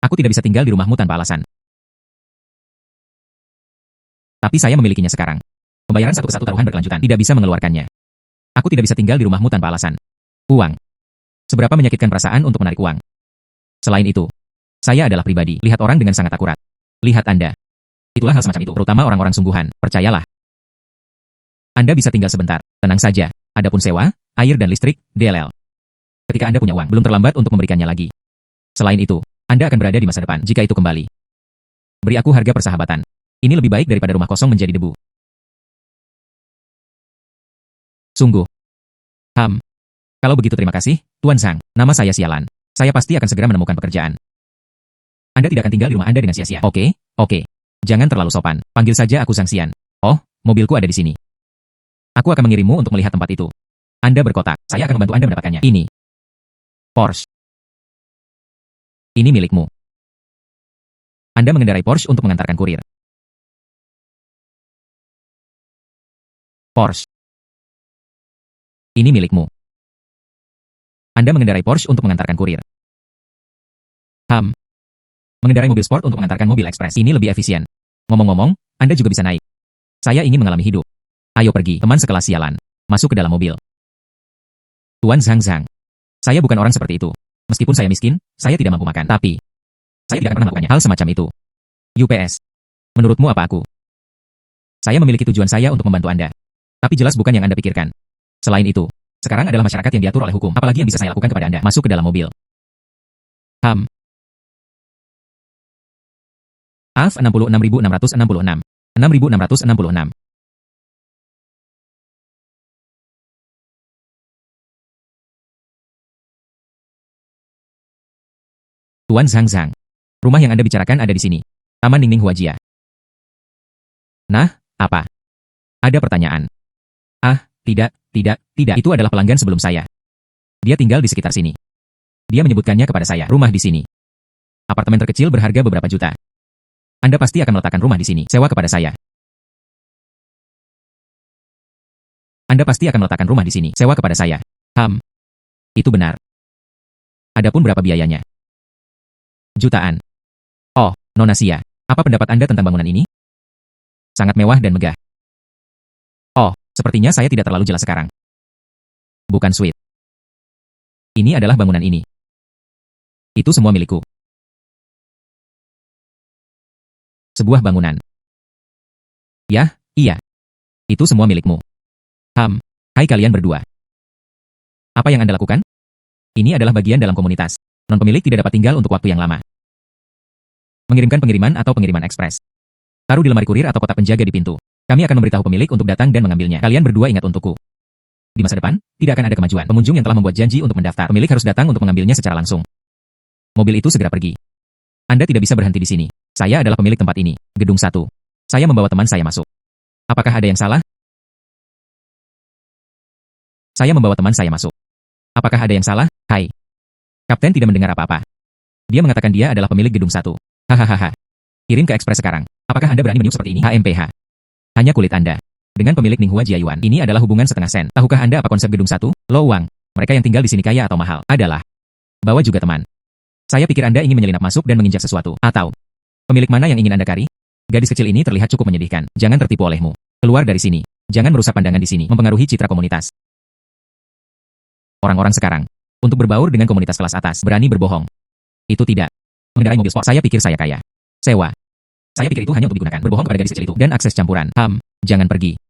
[SPEAKER 1] Aku tidak bisa tinggal di rumahmu tanpa alasan. Tapi saya memilikinya sekarang. Pembayaran satu ke satu taruhan berkelanjutan. Tidak bisa mengeluarkannya. Aku tidak bisa tinggal di rumahmu tanpa alasan. Uang. Seberapa menyakitkan perasaan untuk menarik uang. Selain itu, saya adalah pribadi. Lihat orang dengan sangat akurat. Lihat Anda. Itulah hal semacam itu, terutama orang-orang sungguhan. Percayalah. Anda bisa tinggal sebentar. Tenang saja. Adapun sewa, air dan listrik, DLL. Ketika Anda punya uang, belum terlambat untuk memberikannya lagi. Selain itu, Anda akan berada di masa depan jika itu kembali. Beri aku harga persahabatan. Ini lebih baik daripada rumah kosong menjadi debu. Sungguh. HAM. Kalau begitu terima kasih, Tuan Zhang. Nama saya Sialan. Saya pasti akan segera menemukan pekerjaan. Anda tidak akan tinggal di rumah Anda dengan sia-sia. Oke, oke. Jangan terlalu sopan. Panggil saja aku Zhang Xian. Oh, mobilku ada di sini. Aku akan mengirimmu untuk melihat tempat itu. Anda berkotak. Saya akan membantu Anda mendapatkannya. Ini. Porsche. Ini milikmu. Anda mengendarai Porsche untuk mengantarkan kurir. Porsche. Ini milikmu. Anda mengendarai Porsche untuk mengantarkan kurir. HAM. Mengendarai mobil sport untuk mengantarkan mobil ekspres. Ini lebih efisien. Ngomong-ngomong, Anda juga bisa naik. Saya ingin mengalami hidup. Ayo pergi, teman sekelas Sialan. Masuk ke dalam mobil. Tuan Zhang Zhang. Saya bukan orang seperti itu. Meskipun saya miskin, saya tidak mampu makan. Tapi, saya tidak akan pernah melakukannya. Hal semacam itu. UPS. Menurutmu apa aku? Saya memiliki tujuan saya untuk membantu Anda. Tapi jelas bukan yang Anda pikirkan. Selain itu, sekarang adalah masyarakat yang diatur oleh hukum. Apalagi yang bisa saya lakukan kepada Anda? Masuk ke dalam mobil. HAM. AF 66.666. 6.666. Tuan Zhang Zhang. Rumah yang Anda bicarakan ada di sini. Taman Ningning Huajia. Nah, apa? Ada pertanyaan. Ah, tidak. Itu adalah pelanggan sebelum saya. Dia tinggal di sekitar sini. Dia menyebutkannya kepada saya, rumah di sini. Apartemen terkecil berharga beberapa juta. Anda pasti akan meletakkan rumah di sini, sewa kepada saya. Anda pasti akan meletakkan rumah di sini, sewa kepada saya. Itu benar. Adapun berapa biayanya? Jutaan. Oh, Nona Sia, apa pendapat Anda tentang bangunan ini? Sangat mewah dan megah. Oh, sepertinya saya tidak terlalu jelas sekarang. Bukan suite. Ini adalah bangunan ini. Itu semua milikku. Sebuah bangunan. Yah, iya. Itu semua milikmu. Hai kalian berdua. Apa yang Anda lakukan? Ini adalah bagian dalam komunitas. Non-pemilik tidak dapat tinggal untuk waktu yang lama. Mengirimkan pengiriman atau pengiriman ekspres. Taruh di lemari kurir atau kotak penjaga di pintu. Kami akan memberitahu pemilik untuk datang dan mengambilnya. Kalian berdua ingat untukku. Di masa depan, tidak akan ada kemajuan. Pengunjung yang telah membuat janji untuk mendaftar, pemilik harus datang untuk mengambilnya secara langsung. Mobil itu segera pergi. Anda tidak bisa berhenti di sini. Saya adalah pemilik tempat ini, gedung 1. Saya membawa teman saya masuk. Apakah ada yang salah? Saya membawa teman saya masuk. Apakah ada yang salah? Hai. Kapten tidak mendengar apa-apa. Dia mengatakan dia adalah pemilik gedung 1. Hahaha. Kirim ke ekspres sekarang. Apakah Anda berani meniup seperti ini? HMPH. Hanya kulit Anda. Dengan pemilik Ninghua Jiayuan, ini adalah hubungan setengah sen. Tahukah Anda apa konsep gedung 1? Lo Wang. Mereka yang tinggal di sini kaya atau mahal. Adalah. Bawa juga teman. Saya pikir Anda ingin menyelinap masuk dan menginjak sesuatu. Atau. Pemilik mana yang ingin Anda cari? Gadis kecil ini terlihat cukup menyedihkan. Jangan tertipu olehmu. Keluar dari sini. Jangan merusak pandangan di sini. Mempengaruhi citra komunitas. Orang-orang sekarang. Untuk berbaur dengan komunitas kelas atas, berani berbohong. Itu tidak. Mengendarai mobil sport, saya pikir saya kaya. Sewa. Saya pikir itu hanya untuk digunakan. Berbohong kepada gadis kecil itu. Dan akses campuran. Jangan pergi.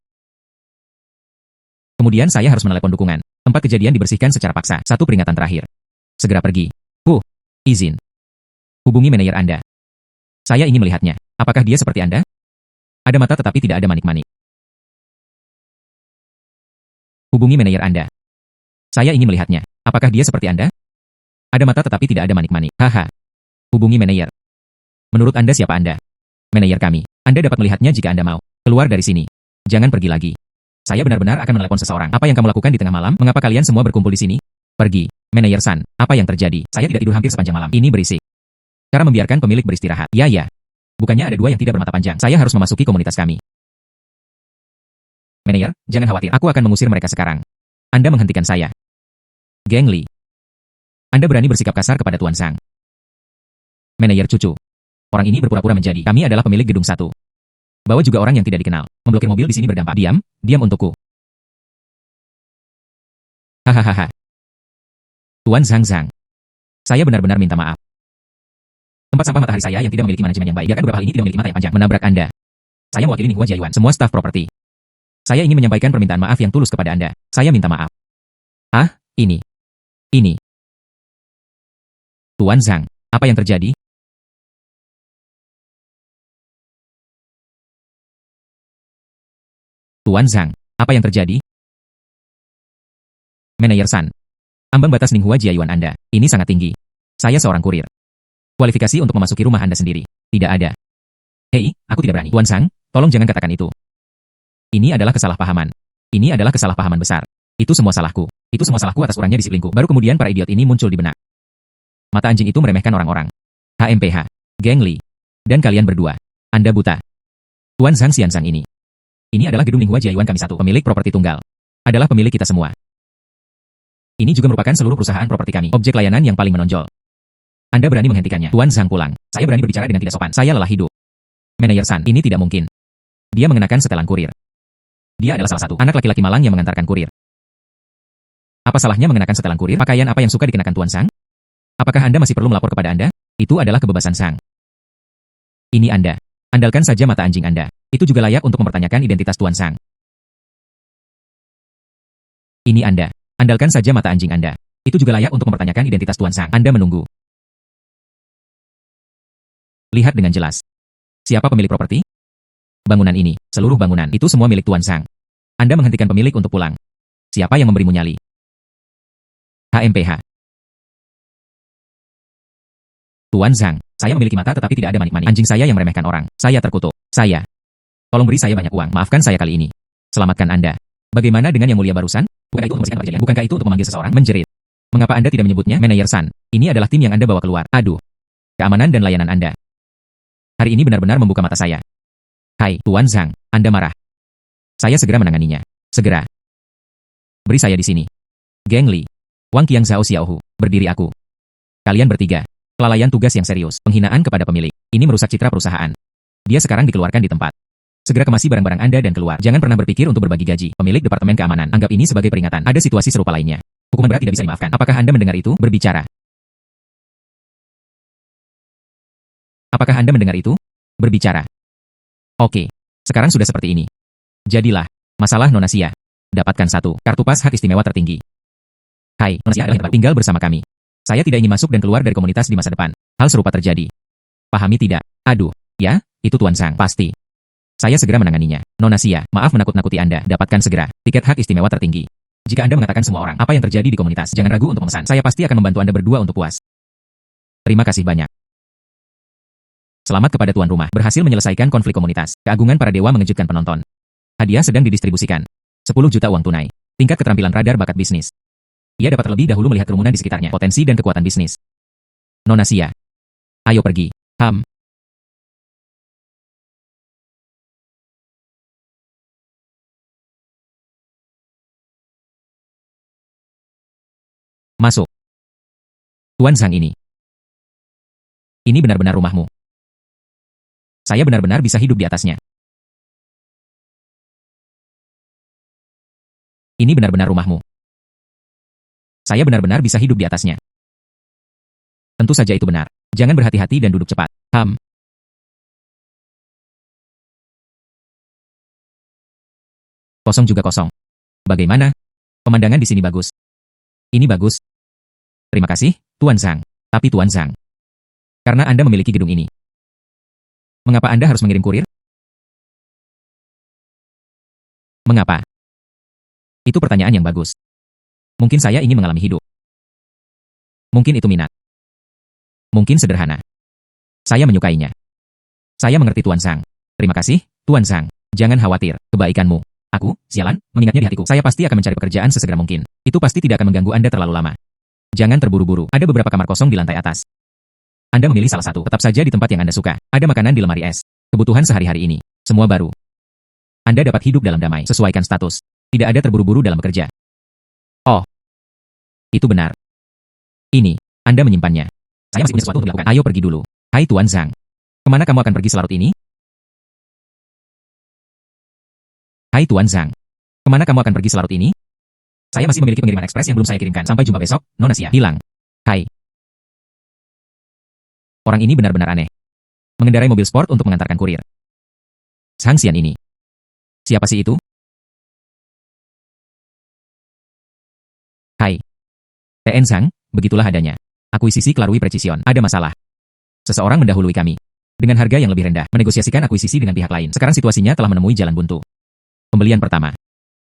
[SPEAKER 1] Kemudian saya harus menelepon dukungan. Tempat kejadian dibersihkan secara paksa. Satu peringatan terakhir. Segera pergi. Izin. Hubungi manajer Anda. Saya ingin melihatnya. Apakah dia seperti Anda? Ada mata tetapi tidak ada manik-manik. Hubungi manajer Anda. Saya ingin melihatnya. Apakah dia seperti Anda? Ada mata tetapi tidak ada manik-manik. Haha. Hubungi manajer. Menurut Anda siapa Anda? Manajer kami. Anda dapat melihatnya jika Anda mau. Keluar dari sini. Jangan pergi lagi. Saya benar-benar akan menelepon seseorang. Apa yang kamu lakukan di tengah malam? Mengapa kalian semua berkumpul di sini? Pergi. Manajer San, apa yang terjadi? Saya tidak tidur hampir sepanjang malam. Ini berisik. Cara membiarkan pemilik beristirahat. Ya. Bukannya ada dua yang tidak bermata panjang. Saya harus memasuki komunitas kami. Manajer, jangan khawatir. Aku akan mengusir mereka sekarang. Anda menghentikan saya. Geng Li. Anda berani bersikap kasar kepada Tuan Sang. Manajer cucu. Orang ini berpura-pura menjadi. Kami adalah pemilik gedung 1. Bawa juga orang yang tidak dikenal. Memblokir mobil di sini berdampak. Diam untukku. Hahaha. Tuan Zhang. Saya benar-benar minta maaf. Tempat sampah matahari saya yang tidak memiliki manajemen yang baik. Biarkan beberapa hal ini tidak memiliki mata yang panjang. Menabrak Anda. Saya mewakili Ninghua Jiayuan. Semua staf properti. Saya ingin menyampaikan permintaan maaf yang tulus kepada Anda. Saya minta maaf. Ini. Tuan Zhang, apa yang terjadi? Tuan Zhang, apa yang terjadi? Manajer San. Ambang batas Ninghua Jiayuan Anda, ini sangat tinggi. Saya seorang kurir. Kualifikasi untuk memasuki rumah Anda sendiri, tidak ada. Hei, aku tidak berani. Tuan Sang, tolong jangan katakan itu. Ini adalah kesalahpahaman. Ini adalah kesalahpahaman besar. Itu semua salahku. Itu semua salahku atas kurangnya disiplinku. Baru kemudian para idiot ini muncul di benak. Mata anjing itu meremehkan orang-orang. HMPH, Geng Li. Dan kalian berdua. Anda buta. Tuan Zhang Xianzang ini. Ini adalah gedung Ninghua Jiayuan kami satu. Pemilik properti tunggal. Adalah pemilik kita semua. Ini juga merupakan seluruh perusahaan properti kami. Objek layanan yang paling menonjol. Anda berani menghentikannya. Tuan Zhang pulang. Saya berani berbicara dengan tidak sopan. Saya lelah hidup. Manajer San, ini tidak mungkin. Dia mengenakan setelan kurir. Dia adalah salah satu anak laki-laki malang yang mengantarkan kurir. Apa salahnya mengenakan setelan kurir? Pakaian apa yang suka dikenakan Tuan Sang? Apakah Anda masih perlu melapor kepada Anda? Itu adalah kebebasan Sang. Ini Anda. Andalkan saja mata anjing Anda. Itu juga layak untuk mempertanyakan identitas Tuan Sang. Ini Anda. Andalkan saja mata anjing Anda. Itu juga layak untuk mempertanyakan identitas Tuan Sang. Anda menunggu. Lihat dengan jelas. Siapa pemilik properti? Bangunan ini, seluruh bangunan, itu semua milik Tuan Sang. Anda menghentikan pemilik untuk pulang. Siapa yang memberimu nyali? HMPH. Tuan Zhang, saya memiliki mata tetapi tidak ada manik-manik. Anjing saya yang meremehkan orang. Saya terkutuk. Saya. Tolong beri saya banyak uang. Maafkan saya kali ini. Selamatkan Anda. Bagaimana dengan yang mulia barusan? Bukankah itu untuk membersihkan kejadian? Bukankah itu untuk memanggil seseorang? Menjerit. Mengapa Anda tidak menyebutnya, Manajer San? Ini adalah tim yang Anda bawa keluar. Aduh. Keamanan dan layanan Anda. Hari ini benar-benar membuka mata saya. Hai, Tuan Zhang, Anda marah. Saya segera menanganinya. Segera. Beri saya di sini. Geng Li. Wang Qiang Zhao Xiaohu, berdiri aku. Kalian bertiga. Kelalaian tugas yang serius, penghinaan kepada pemilik. Ini merusak citra perusahaan. Dia sekarang dikeluarkan di tempat. Segera kemasi barang-barang Anda dan keluar. Jangan pernah berpikir untuk berbagi gaji. Pemilik Departemen Keamanan, anggap ini sebagai peringatan. Ada situasi serupa lainnya. Hukuman berat tidak bisa dimaafkan. Apakah Anda mendengar itu? Berbicara. Apakah Anda mendengar itu? Berbicara. Oke. Sekarang sudah seperti ini. Jadilah. Masalah Nona Xia. Dapatkan 1 kartu pas hak istimewa tertinggi. Hai, Nona Xia adalah yang tinggal bersama kami. Saya tidak ingin masuk dan keluar dari komunitas di masa depan. Hal serupa terjadi. Pahami tidak? Aduh. Ya, itu Tuan Zhang. Pasti. Saya segera menanganinya. Nona Xia, maaf menakut-nakuti Anda. Dapatkan segera tiket hak istimewa tertinggi. Jika Anda mengatakan semua orang apa yang terjadi di komunitas, jangan ragu untuk memesan. Saya pasti akan membantu Anda berdua untuk puas. Terima kasih banyak. Selamat kepada tuan rumah. Berhasil menyelesaikan konflik komunitas. Keagungan para dewa mengejutkan penonton. Hadiah sedang didistribusikan. 10 juta uang tunai. Tingkat keterampilan radar bakat bisnis. Ia dapat terlebih dahulu melihat kerumunan di sekitarnya. Potensi dan kekuatan bisnis. Nona Xia. Ayo pergi. Masuk. Tuan Zhang ini. Ini benar-benar rumahmu. Saya benar-benar bisa hidup di atasnya. Ini benar-benar rumahmu. Saya benar-benar bisa hidup di atasnya. Tentu saja itu benar. Jangan berhati-hati dan duduk cepat. Kosong juga kosong. Bagaimana? Pemandangan di sini bagus. Ini bagus. Terima kasih, Tuan Zhang. Tapi Tuan Zhang, karena Anda memiliki gedung ini, mengapa Anda harus mengirim kurir? Mengapa? Itu pertanyaan yang bagus. Mungkin saya ingin mengalami hidup. Mungkin itu minat. Mungkin sederhana. Saya menyukainya. Saya mengerti Tuan Zhang. Terima kasih, Tuan Zhang. Jangan khawatir, kebaikanmu. Aku, sialan, mengingatnya di hatiku. Saya pasti akan mencari pekerjaan sesegera mungkin. Itu pasti tidak akan mengganggu Anda terlalu lama. Jangan terburu-buru. Ada beberapa kamar kosong di lantai atas. Anda memilih salah satu. Tetap saja di tempat yang Anda suka. Ada makanan di lemari es. Kebutuhan sehari-hari ini. Semua baru. Anda dapat hidup dalam damai. Sesuaikan status. Tidak ada terburu-buru dalam bekerja. Oh. Itu benar. Ini. Anda menyimpannya. Saya masih punya sesuatu untuk dilakukan. Ayo pergi dulu. Hai Tuan Zhang. Kemana kamu akan pergi selarut ini? Hai Tuan Zhang. Kemana kamu akan pergi selarut ini? Saya masih memiliki pengiriman ekspres yang belum saya kirimkan. Sampai jumpa besok, Nona Xia. Hilang. Hai. Orang ini benar-benar aneh. Mengendarai mobil sport untuk mengantarkan kurir. Zhang Xian ini. Siapa sih itu? Hai. TN Zhang, begitulah adanya. Akuisisi Clarui Precision. Ada masalah. Seseorang mendahului kami. Dengan harga yang lebih rendah, menegosiasikan akuisisi dengan pihak lain. Sekarang situasinya telah menemui jalan buntu. Pembelian pertama.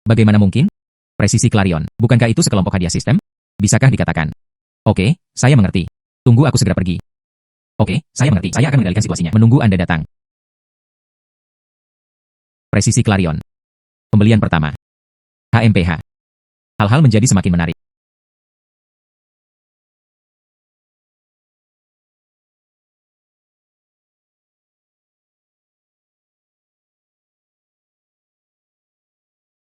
[SPEAKER 1] Bagaimana mungkin? Presisi Clarion. Bukankah itu sekelompok hadiah sistem? Bisakah dikatakan? Oke, saya mengerti. Tunggu aku segera pergi. Oke, saya mengerti. Saya akan mengendalikan situasinya. Menunggu Anda datang. Presisi Clarion. Pembelian pertama. HMPH. Hal-hal menjadi semakin menarik.